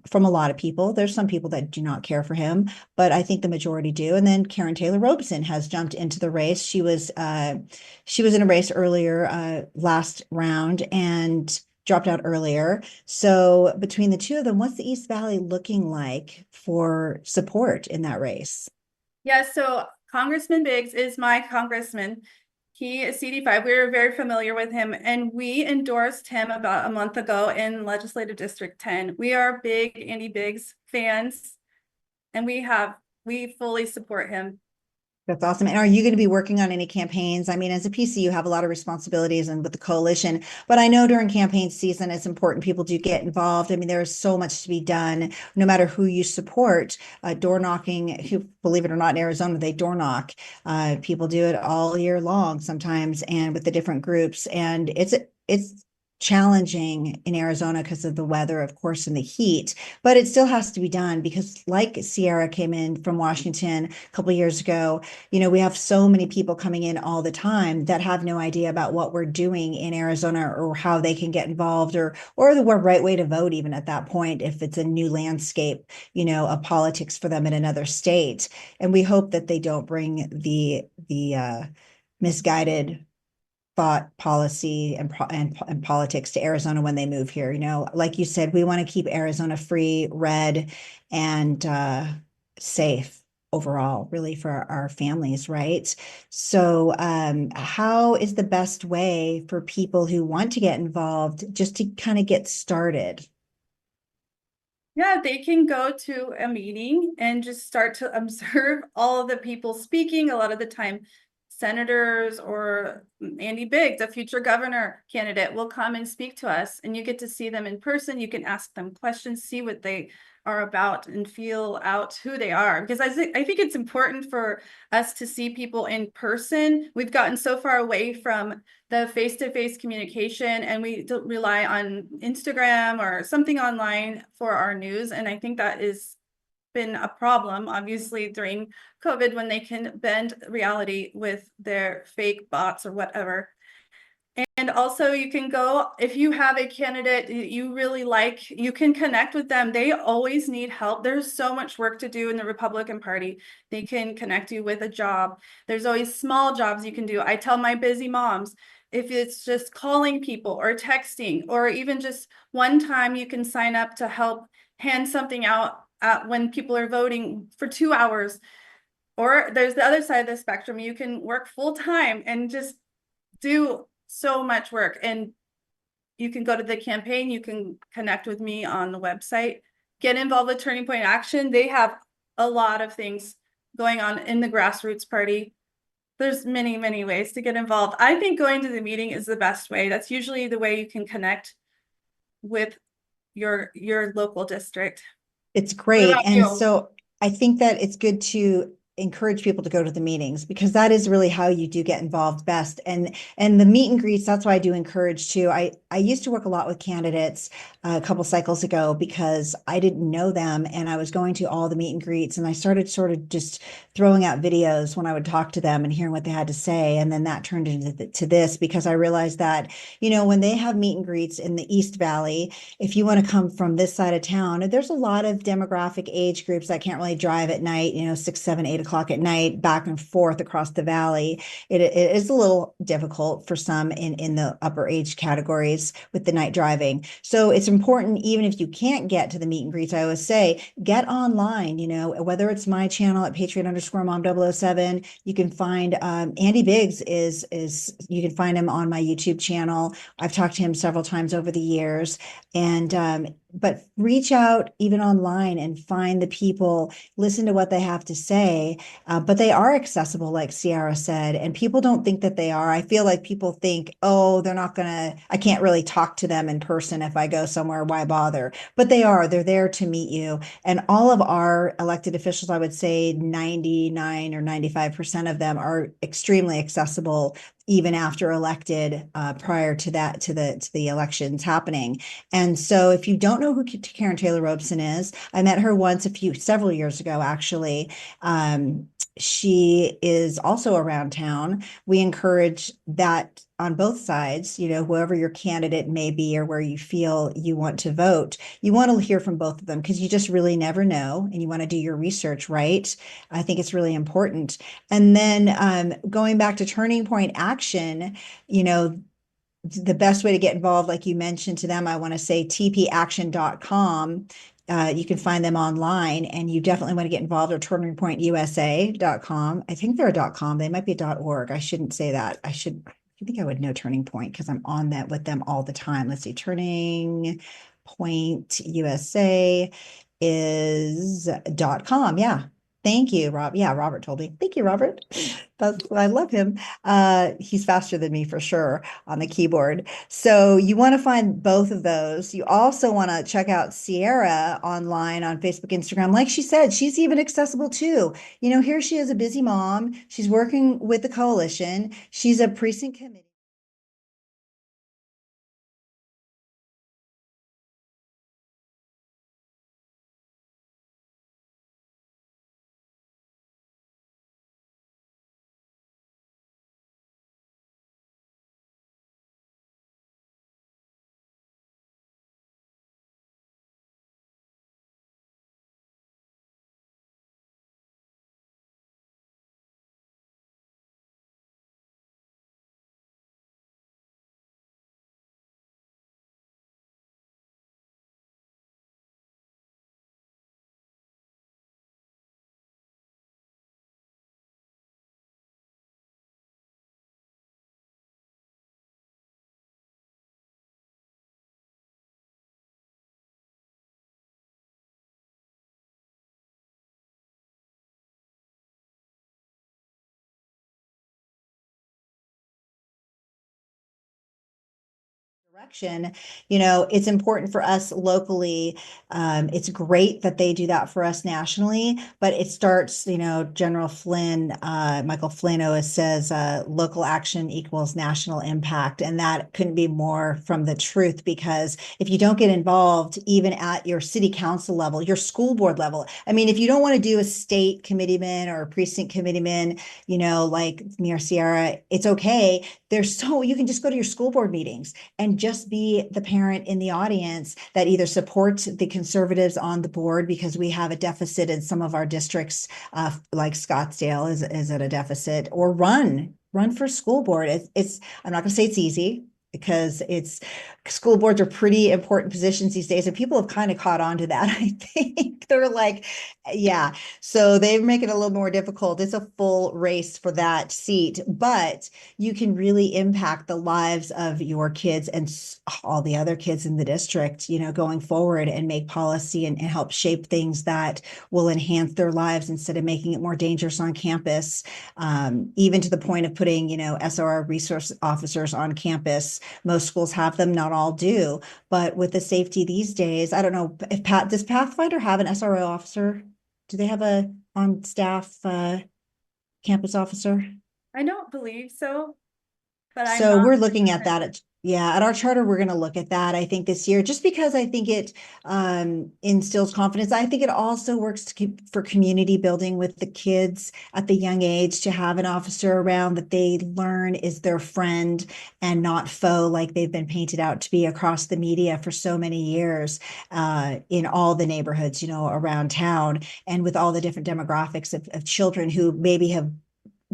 Speaker 1: from a lot of people. There's some people that do not care for him, but I think the majority do. And then Karen Taylor Robson has jumped into the race. She was in a race earlier last round and dropped out earlier. So between the two of them, what's the East Valley looking like for support in that race?
Speaker 5: Yeah, so Congressman Biggs is my congressman. He is CD5. We were very familiar with him, and we endorsed him about a month ago in Legislative District 10. We are big Andy Biggs fans, and we fully support him.
Speaker 1: That's awesome. And are you going to be working on any campaigns? I mean, as a PC, you have a lot of responsibilities and with the coalition, but I know during campaign season, it's important people do get involved. I mean, there is so much to be done, no matter who you support. Door knocking, who, believe it or not, in Arizona, they door knock. People do it all year long sometimes and with the different groups. And it's challenging in Arizona because of the weather, of course, and the heat, but it still has to be done because like Ciara came in from Washington a couple of years ago, we have so many people coming in all the time that have no idea about what we're doing in Arizona or how they can get involved or the right way to vote even at that point if it's a new landscape, of politics for them in another state. And we hope that they don't bring the misguided thought policy and politics to Arizona when they move here. Like you said, we want to keep Arizona free, red, and safe overall, really for our families, right? So how is the best way for people who want to get involved just to kind of get started?
Speaker 5: Yeah, they can go to a meeting and just start to observe all of the people speaking. A lot of the time, senators or Andy Biggs, a future governor candidate, will come and speak to us, and you get to see them in person. You can ask them questions, see what they are about, and feel out who they are. Because I think it's important for us to see people in person. We've gotten so far away from the face-to-face communication, and we rely on Instagram or something online for our news. And I think that is been a problem, obviously, during COVID when they can bend reality with their fake bots or whatever. And also you can go, if you have a candidate you really like, you can connect with them. They always need help. There's so much work to do in the Republican Party. They can connect you with a job. There's always small jobs you can do. I tell my busy moms, if it's just calling people or texting, or even just one time you can sign up to help hand something out when people are voting for 2 hours. Or there's the other side of the spectrum. You can work full time and just do so much work. And you can go to the campaign. You can connect with me on the website. Get involved with Turning Point Action. They have a lot of things going on in the grassroots party. There's many, many ways to get involved. I think going to the meeting is the best way. That's usually the way you can connect with your local district.
Speaker 1: It's
Speaker 5: What
Speaker 1: great.
Speaker 5: about
Speaker 1: And
Speaker 5: you?
Speaker 1: so I think that it's good to encourage people to go to the meetings because that is really how you do get involved best. And the meet and greets, that's why I do encourage too. I used to work a lot with candidates a couple cycles ago because I didn't know them and I was going to all the meet and greets and I started sort of just throwing out videos when I would talk to them and hearing what they had to say. And then that turned into this because I realized that, when they have meet and greets in the East Valley, if you want to come from this side of town, there's a lot of demographic age groups that can't really drive at night, 6, 7, 8 o'clock at night, back and forth across the valley. It is a little difficult for some in the upper age categories with the night driving. So it's important, even if you can't get to the meet and greets, I always say, get online, whether it's my channel at Patriot_Mom007, you can find Andy Biggs you can find him on my YouTube channel. I've talked to him several times over the years. And but reach out even online and find the people, listen to what they have to say. But they are accessible, like Ciara said, and people don't think that they are. I feel like people think, oh, I can't really talk to them in person if I go somewhere, why bother? But they're there to meet you. And all of our elected officials, I would say 99 or 95% of them are extremely accessible even after elected, prior to that, to the elections happening. And so if you don't know who Karen Taylor Robeson is, I met her once several years ago, actually. She is also around town. We encourage that on both sides, whoever your candidate may be or where you feel you want to vote, you want to hear from both of them because you just really never know and you want to do your research, right? I think it's really important. And then going back to Turning Point Action, the best way to get involved, like you mentioned to them, I want to say tpaction.com. You can find them online, and you definitely want to get involved, or turningpointusa.com. I think they're a .com. They might be .org. I shouldn't say that. I think I would know Turning Point because I'm on that with them all the time. Let's see, Turning Point USA is .com. Yeah. Thank you, Rob. Yeah, Robert told me. Thank you, Robert. I love him. He's faster than me for sure on the keyboard. So you want to find both of those. You also want to check out Ciara online on Facebook, Instagram. Like she said, she's even accessible too. Here she is, a busy mom. She's working with the coalition. She's a precinct committee direction. It's important for us locally. It's great that they do that for us nationally, but it starts, General Flynn, Michael Flynn always says, local action equals national impact. And that couldn't be more from the truth, because if you don't get involved, even at your city council level, your school board level, I mean, if you don't want to do a state committeeman or a precinct committeeman, like me or Ciara, it's okay. You can just go to your school board meetings and just be the parent in the audience that either supports the conservatives on the board, because we have a deficit in some of our districts, like Scottsdale is at a deficit, or run for school board. I'm not going to say it's easy, because school boards are pretty important positions these days, and people have kind of caught on to that. I think they're like, yeah, so they make it a little more difficult. It's a full race for that seat, but you can really impact the lives of your kids and all the other kids in the district, going forward, and make policy and help shape things that will enhance their lives instead of making it more dangerous on campus. Even to the point of putting, SRO resource officers on campus. Most schools have them, not all do, but with the safety these days, I don't know if does Pathfinder have an SRO officer? Do they have a on staff campus officer?
Speaker 5: I don't believe so, but I'm
Speaker 1: So
Speaker 5: not.
Speaker 1: we're looking at that. At our charter, we're going to look at that, I think, this year, just because I think it instills confidence. I think it also works for community building with the kids at the young age, to have an officer around that they learn is their friend and not foe, like they've been painted out to be across the media for so many years, in all the neighborhoods, around town, and with all the different demographics of children who maybe have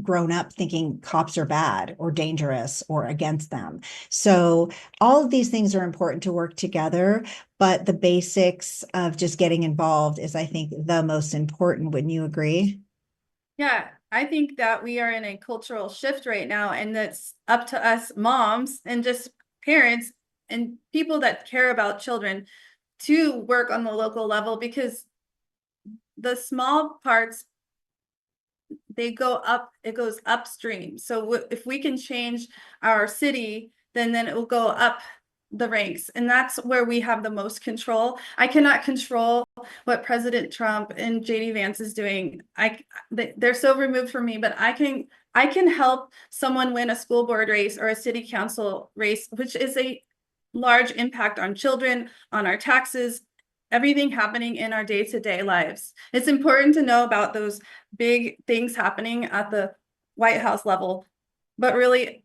Speaker 1: grown up thinking cops are bad or dangerous or against them. So all of these things are important to work together, but the basics of just getting involved is, I think, the most important. Wouldn't you agree?
Speaker 5: Yeah, I think that we are in a cultural shift right now, and that's up to us moms and just parents and people that care about children to work on the local level, because the small parts, they go up, it goes upstream. So if we can change our city, then it will go up the ranks, and that's where we have the most control. I cannot control what President Trump and JD Vance is doing. They're so removed from me, but I can help someone win a school board race or a city council race, which is a large impact on children, on our taxes, everything happening in our day-to-day lives. It's important to know about those big things happening at the White House level, but really,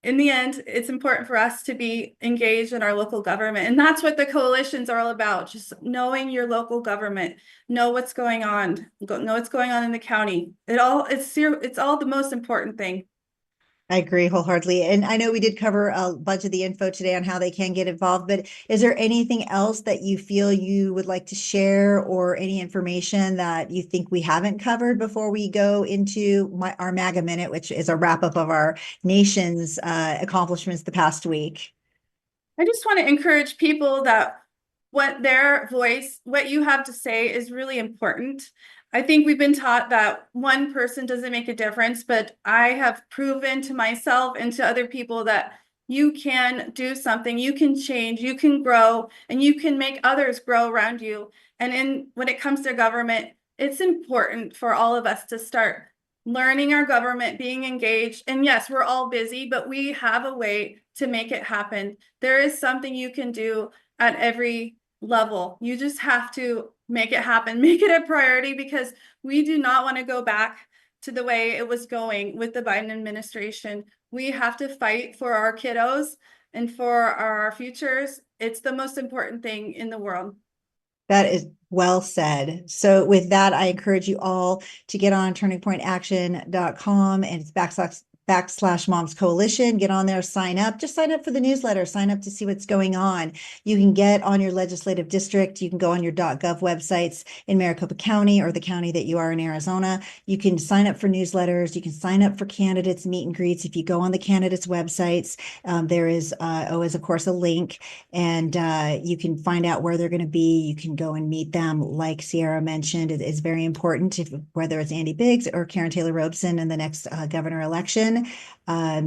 Speaker 5: in the end, it's important for us to be engaged in our local government. And that's what the coalitions are all about. Just knowing your local government, know what's going on, know what's going on in the county. It's all the most important thing.
Speaker 1: I agree wholeheartedly. And I know we did cover a bunch of the info today on how they can get involved, but is there anything else that you feel you would like to share, or any information that you think we haven't covered before we go into our MAGA Minute, which is a wrap up of our nation's accomplishments the past week?
Speaker 5: I just want to encourage people that what you have to say is really important. I think we've been taught that one person doesn't make a difference, but I have proven to myself and to other people that you can do something, you can change, you can grow, and you can make others grow around you. And when it comes to government, it's important for all of us to start learning our government, being engaged. And yes, we're all busy, but we have a way to make it happen. There is something you can do at every level. You just have to make it happen, make it a priority, because we do not want to go back to the way it was going with the Biden administration. We have to fight for our kiddos and for our futures. It's the most important thing in the world.
Speaker 1: That is well said. So with that, I encourage you all to get on turningpointaction.com, and it's backslash Moms Coalition. Get on there, sign up. Just sign up for the newsletter. Sign up to see what's going on. You can get on your legislative district. You can go on your .gov websites in Maricopa County or the county that you are in Arizona. You can sign up for newsletters. You can sign up for candidates meet and greets. If you go on the candidates' websites, there is always, of course, a link, and you can find out where they're going to be. You can go and meet them. Like Ciara mentioned, it is very important, whether it's Andy Biggs or Karen Taylor Robeson in the next governor election.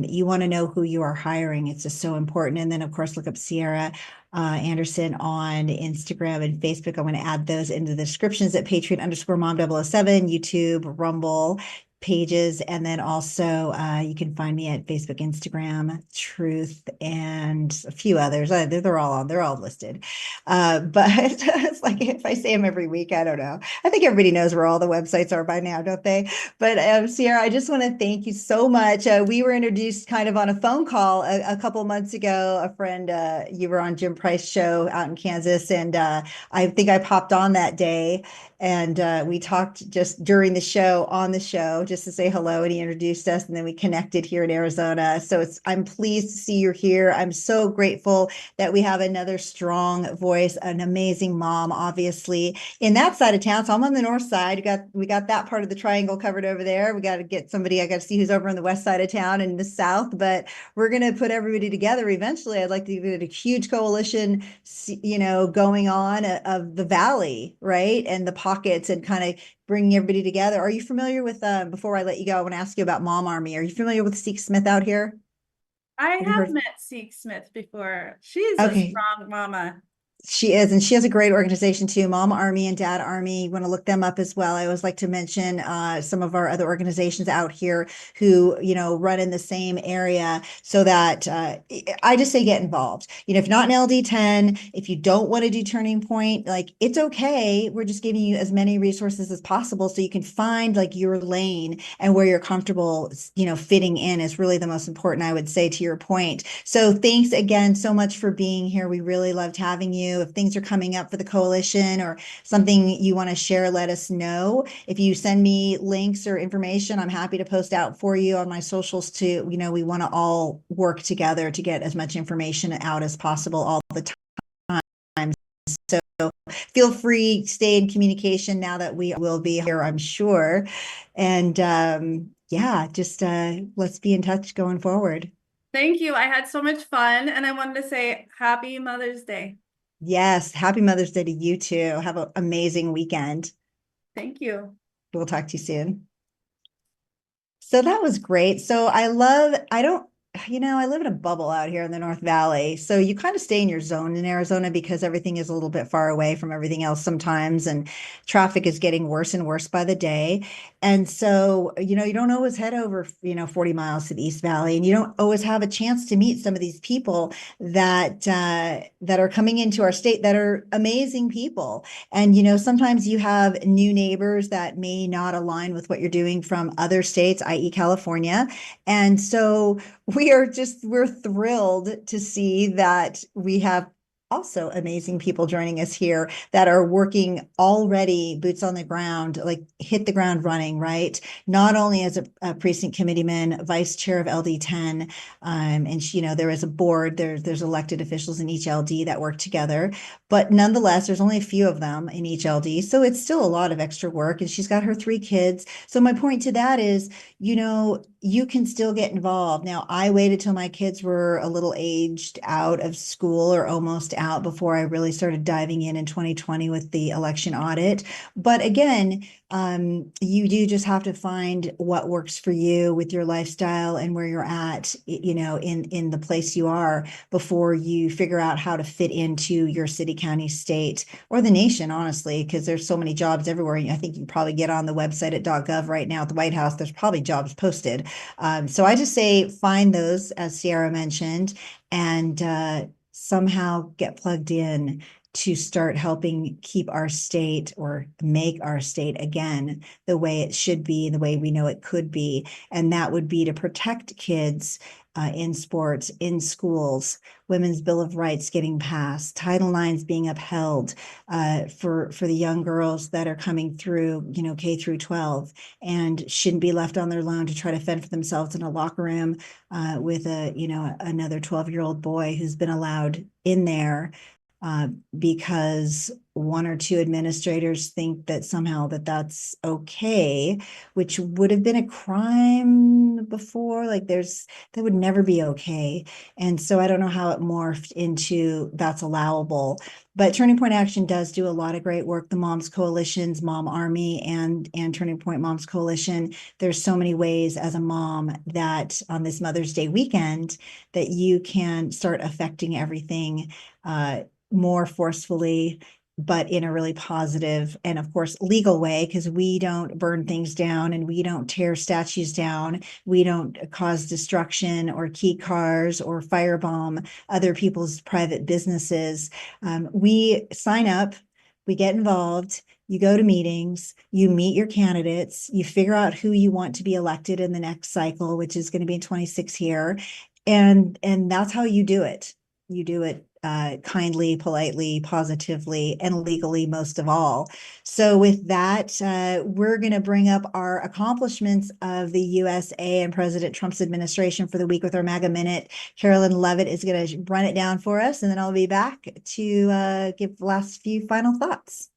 Speaker 1: You want to know who you are hiring. It's just so important. And then, of course, look up Ciara Anderson on Instagram and Facebook. I'm going to add those into the descriptions at Patriot_Mom007, YouTube, Rumble pages. And then also you can find me at Facebook, Instagram, Truth, and a few others. They're all listed. But it's like, if I say them every week, I don't know. I think everybody knows where all the websites are by now, don't they? But Ciara, I just want to thank you so much. We were introduced kind of on a phone call a couple months ago. A friend, you were on Jim Price's show out in Kansas, and I think I popped on that day, and we talked just during the show, on the show, just to say hello, and he introduced us, and then we connected here in Arizona. So I'm pleased to see you're here. I'm so grateful that we have another strong voice, an amazing mom, obviously, in that side of town. So I'm on the north side. We got that part of the triangle covered over there. We got to get somebody, I got to see who's over on the west side of town and the south, but we're going to put everybody together eventually. I'd like to get a huge coalition, going on of the valley, right? And the pockets, and kind of bringing everybody together. Are you familiar with, before I let you go, I want to ask you about Mom Army. Are you familiar with Seek Smith out here?
Speaker 5: I
Speaker 1: Have you
Speaker 5: have
Speaker 1: heard?
Speaker 5: met Seek Smith before. She's a
Speaker 1: Okay.
Speaker 5: strong mama.
Speaker 1: She is, and she has a great organization too, Mom Army and Dad Army. You want to look them up as well. I always like to mention some of our other organizations out here who, run in the same area, so that I just say get involved. If you're not an LD10, if you don't want to do Turning Point, like, it's okay. We're just giving you as many resources as possible so you can find like your lane and where you're comfortable, fitting in is really the most important, I would say, to your point. So thanks again so much for being here. We really loved having you. If things are coming up for the coalition or something you want to share, let us know. If you send me links or information, I'm happy to post out for you on my socials too. We want to all work together to get as much information out as possible all the time. So feel free, stay in communication now that we will be here, I'm sure. And just let's be in touch going forward.
Speaker 5: Thank you. I had so much fun, and I wanted to say Happy Mother's Day.
Speaker 1: Yes. Happy Mother's Day to you too. Have an amazing weekend.
Speaker 5: Thank you.
Speaker 1: We'll talk to you soon. So that was great. So I don't, I live in a bubble out here in the North Valley. So you kind of stay in your zone in Arizona because everything is a little bit far away from everything else sometimes. And traffic is getting worse and worse by the day. And so, you don't always head over, 40 miles to the East Valley, and you don't always have a chance to meet some of these people that are coming into our state that are amazing people. And, sometimes you have new neighbors that may not align with what you're doing from other states, i.e. California. And so we're thrilled to see that we have also amazing people joining us here that are working already, boots on the ground, like hit the ground running, right? Not only as a precinct committeeman, vice chair of LD10, and there is a board, there's elected officials in each LD that work together, but nonetheless, there's only a few of them in each LD, so it's still a lot of extra work. And she's got her 3 kids. So my point to that is, you can still get involved. Now, I waited till my kids were a little aged out of school or almost out before I really started diving in 2020 with the election audit. But again, you do just have to find what works for you with your lifestyle and where you're at, in the place you are before you figure out how to fit into your city, county, state, or the nation, honestly, because there's so many jobs everywhere. I think you can probably get on the website at .gov right now at the White House. There's probably jobs posted. So I just say find those, as Ciara mentioned, and somehow get plugged in to start helping keep our state or make our state again the way it should be, the way we know it could be. And that would be to protect kids in sports, in schools, Women's Bill of Rights getting passed, Title IX being upheld for the young girls that are coming through, K through 12, and shouldn't be left on their own to try to fend for themselves in a locker room with another 12-year-old boy who's been allowed in there because 1 or 2 administrators think that somehow that's okay, which would have been a crime before. Like that would never be okay. And so I don't know how it morphed into that's allowable. But Turning Point Action does do a lot of great work. The Moms Coalition's Mom Army and Turning Point Moms Coalition. There's so many ways as a mom that on this Mother's Day weekend that you can start affecting everything more forcefully, but in a really positive and, of course, legal way, because we don't burn things down and we don't tear statues down. We don't cause destruction or key cars or firebomb other people's private businesses. We sign up, we get involved, you go to meetings, you meet your candidates, you figure out who you want to be elected in the next cycle, which is going to be in 26 here. And that's how you do it. You do it kindly, politely, positively, and legally, most of all. So with that, we're going to bring up our accomplishments of the USA and President Trump's administration for the week with our MAGA Minute. Carolyn Levitt is going to run it down for us, and then I'll be back to give the last few final thoughts.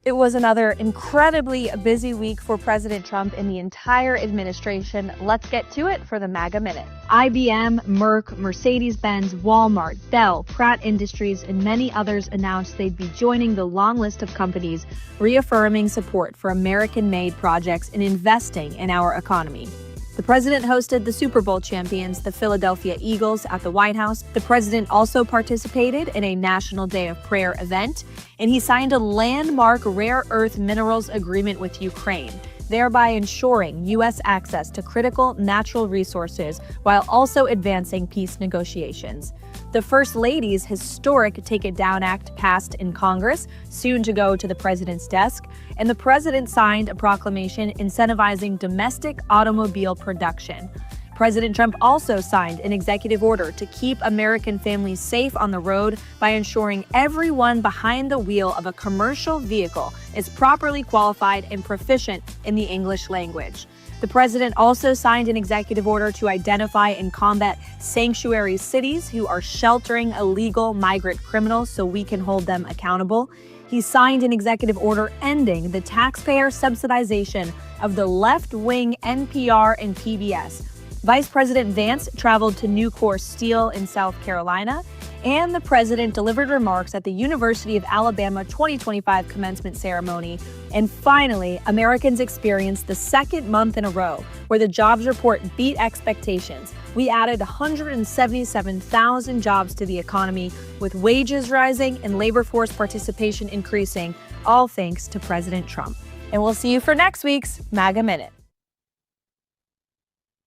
Speaker 6: It was another incredibly busy week for President Trump and the entire administration. Let's get to it for the MAGA Minute. IBM, Merck, Mercedes-Benz, Walmart, Bell, Pratt Industries, and many others announced they'd be joining the long list of companies reaffirming support for American-made projects and investing in our economy. The president hosted the Super Bowl champions, the Philadelphia Eagles, at the White House. The president also participated in a National Day of Prayer event, and he signed a landmark rare earth minerals agreement with Ukraine, thereby ensuring U.S. access to critical natural resources while also advancing peace negotiations. The First Lady's historic Take It Down Act passed in Congress, soon to go to the president's desk, and the president signed a proclamation incentivizing domestic automobile production. President Trump also signed an executive order to keep American families safe on the road by ensuring everyone behind the wheel of a commercial vehicle is properly qualified and proficient in the English language. The president also signed an executive order to identify and combat sanctuary cities who are sheltering illegal migrant criminals so we can hold them accountable. He signed an executive order ending the taxpayer subsidization of the left-wing NPR and PBS. Vice President Vance traveled to Nucor Steel in South Carolina, And the president delivered remarks at the University of Alabama 2025 commencement ceremony. And finally, Americans experienced the second month in a row where the jobs report beat expectations. We added 177,000 jobs to the economy, with wages rising and labor force participation increasing, all thanks to President Trump. And we'll see you for next week's MAGA Minute.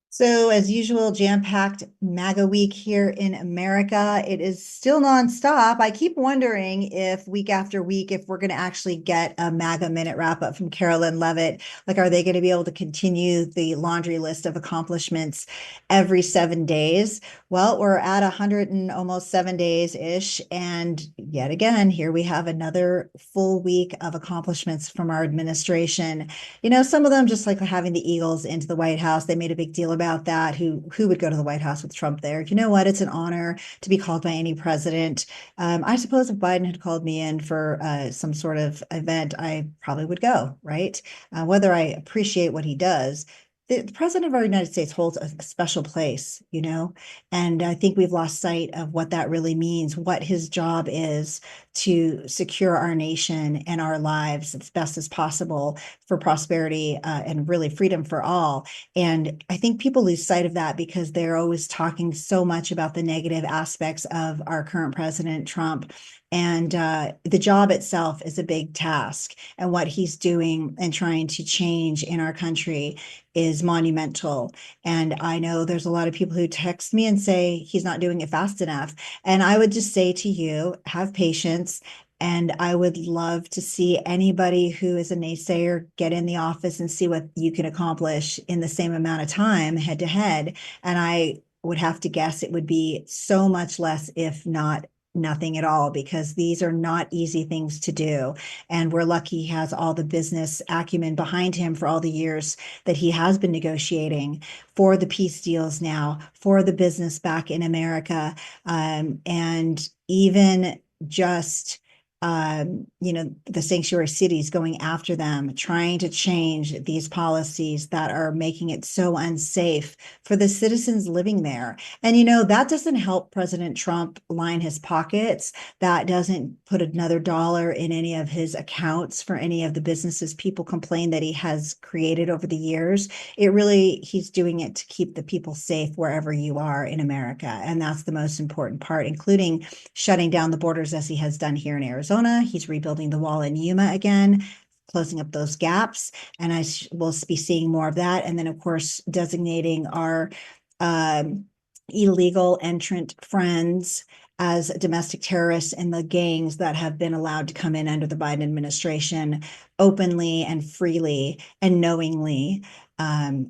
Speaker 1: So as usual, jam-packed MAGA week here in America. It is still nonstop. I keep wondering if week after week, if we're going to actually get a MAGA minute wrap up from Carolyn Levitt. Like, are they going to be able to continue the laundry list of accomplishments every 7 days? Well, we're at 100 and almost 7 days-ish. And yet again, here we have another full week of accomplishments from our administration. You know, some of them just like having the Eagles into the White House. They made a big deal about that. Who would go to the White House with Trump there? You know what? It's an honor to be called by any president. I suppose if Biden had called me in for some sort of event, I probably would go, right? Whether I appreciate what he does. The president of our United States holds a special place, you know, and I think we've lost sight of what that really means, what his job is to secure our nation and our lives as best as possible for prosperity and really freedom for all. And I think people lose sight of that because they're always talking so much about the negative aspects of our current president, Trump. And the job itself is a big task, and what he's doing and trying to change in our country is monumental. And I know there's a lot of people who text me and say he's not doing it fast enough. And I would just say to you, have patience. And I would love to see anybody who is a naysayer get in the office and see what you can accomplish in the same amount of time head to head. And I would have to guess it would be so much less, if not nothing at all, because these are not easy things to do. And we're lucky he has all the business acumen behind him for all the years that he has been negotiating for the peace deals now, for the business back in America, and even just you know, the sanctuary cities, going after them, trying to change these policies that are making it so unsafe for the citizens living there. And, you know, that doesn't help President Trump line his pockets. That doesn't put another dollar in any of his accounts for any of the businesses people complain that he has created over the years. It really, he's doing it to keep the people safe wherever you are in America. And that's the most important part, including shutting down the borders as he has done here in Arizona. He's rebuilding the wall in Yuma again, closing up those gaps. And will be seeing more of that. And then, of course, designating our illegal entrant friends as domestic terrorists and the gangs that have been allowed to come in under the Biden administration openly and freely and knowingly.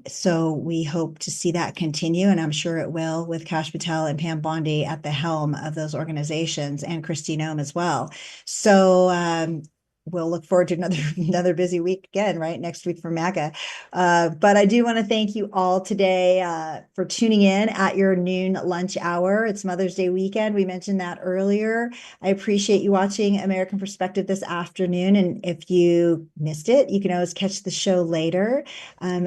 Speaker 1: So we hope to see that continue, and I'm sure it will, with Kash Patel and Pam Bondi at the helm of those organizations, and Kristi Noem as well. So we'll look forward to another busy week again, right? Next week for MAGA. But I do want to thank you all today for tuning in at your noon lunch hour. It's Mother's Day weekend. We mentioned that earlier. I appreciate you watching American Perspective this afternoon. And if you missed it, you can always catch the show later.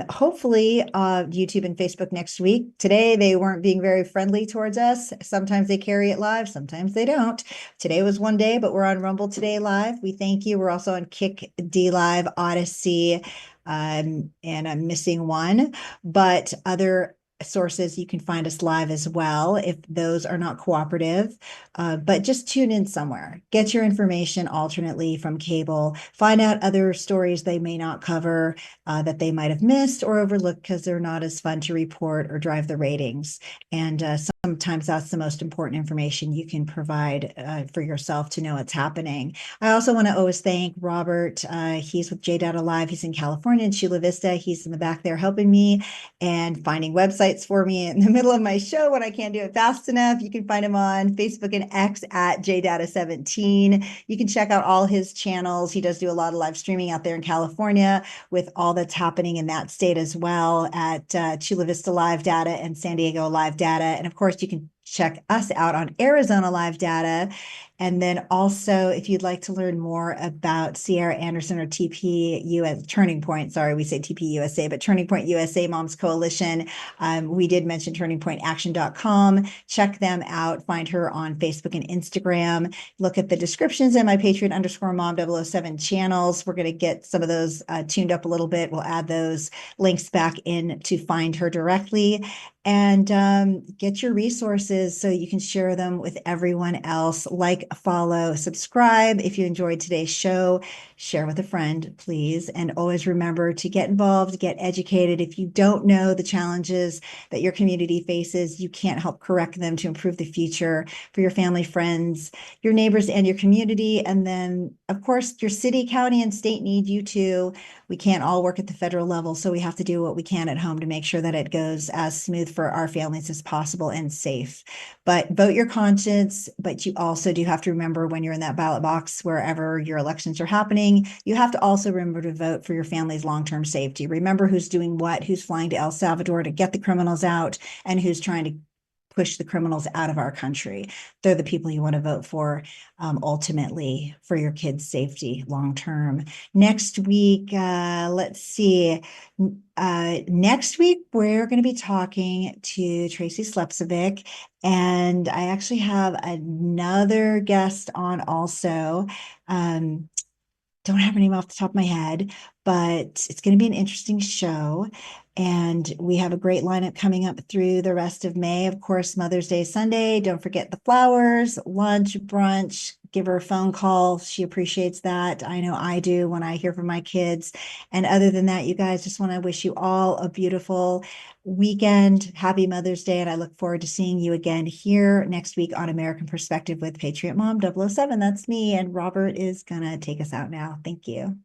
Speaker 1: Hopefully YouTube and Facebook next week. Today, they weren't being very friendly towards us. Sometimes they carry it live, sometimes they don't. Today was one day, but we're on Rumble Today Live. We thank you. We're also on Kick D Live, Odyssey, and I'm missing one, but other sources you can find us live as well if those are not cooperative. But just tune in somewhere, get your information alternately from cable, find out other stories they may not cover that they might have missed or overlooked because they're not as fun to report or drive the ratings. And sometimes that's the most important information you can provide for yourself to know what's happening. I also want to always thank Robert. He's with JData Live. He's in California in Chula Vista. He's in the back there helping me and finding websites for me in the middle of my show when I can't do it fast enough. You can find him on Facebook and X at JData17. You can check out all his channels. He does do a lot of live streaming out there in California with all that's happening in that state as well at Chula Vista Live Data and San Diego Live Data. And of course, you can check us out on Arizona Live Data. And then also, if you'd like to learn more about Ciara Anderson or TPUS, Turning Point, sorry, we say TPUSA, but Turning Point USA Moms Coalition, we did mention turningpointaction.com. Check them out. Find her on Facebook and Instagram. Look at the descriptions in my Patriot_Mom007 channels. We're going to get some of those tuned up a little bit. We'll add those links back in to find her directly, and get your resources so you can share them with everyone else. Like, follow, subscribe. If you enjoyed today's show, share with a friend, please. And always remember to get involved, get educated. If you don't know the challenges that your community faces, you can't help correct them to improve the future for your family, friends, your neighbors, and your community. And then, of course, your city, county, and state need you too. We can't all work at the federal level, so we have to do what we can at home to make sure that it goes as smooth for our families as possible and safe. But vote your conscience, but you also do have to remember when you're in that ballot box, wherever your elections are happening, you have to also remember to vote for your family's long-term safety. Remember who's doing what, who's flying to El Salvador to get the criminals out, and who's trying to push the criminals out of our country. They're the people you want to vote for, ultimately, for your kids' safety long term. Next week, let's see. Next week, we're going to be talking to Tracy Slepcevic, and I actually have another guest on also. Don't have her name off the top of my head, but it's going to be an interesting show. And we have a great lineup coming up through the rest of May. Of course, Mother's Day Sunday. Don't forget the flowers, lunch, brunch. Give her a phone call. She appreciates that. I know I do when I hear from my kids. And other than that, you guys, just want to wish you all a beautiful weekend. Happy Mother's Day. And I look forward to seeing you again here next week on American Perspective with Patriot Mom 007. That's me. And Robert is going to take us out now. Thank you.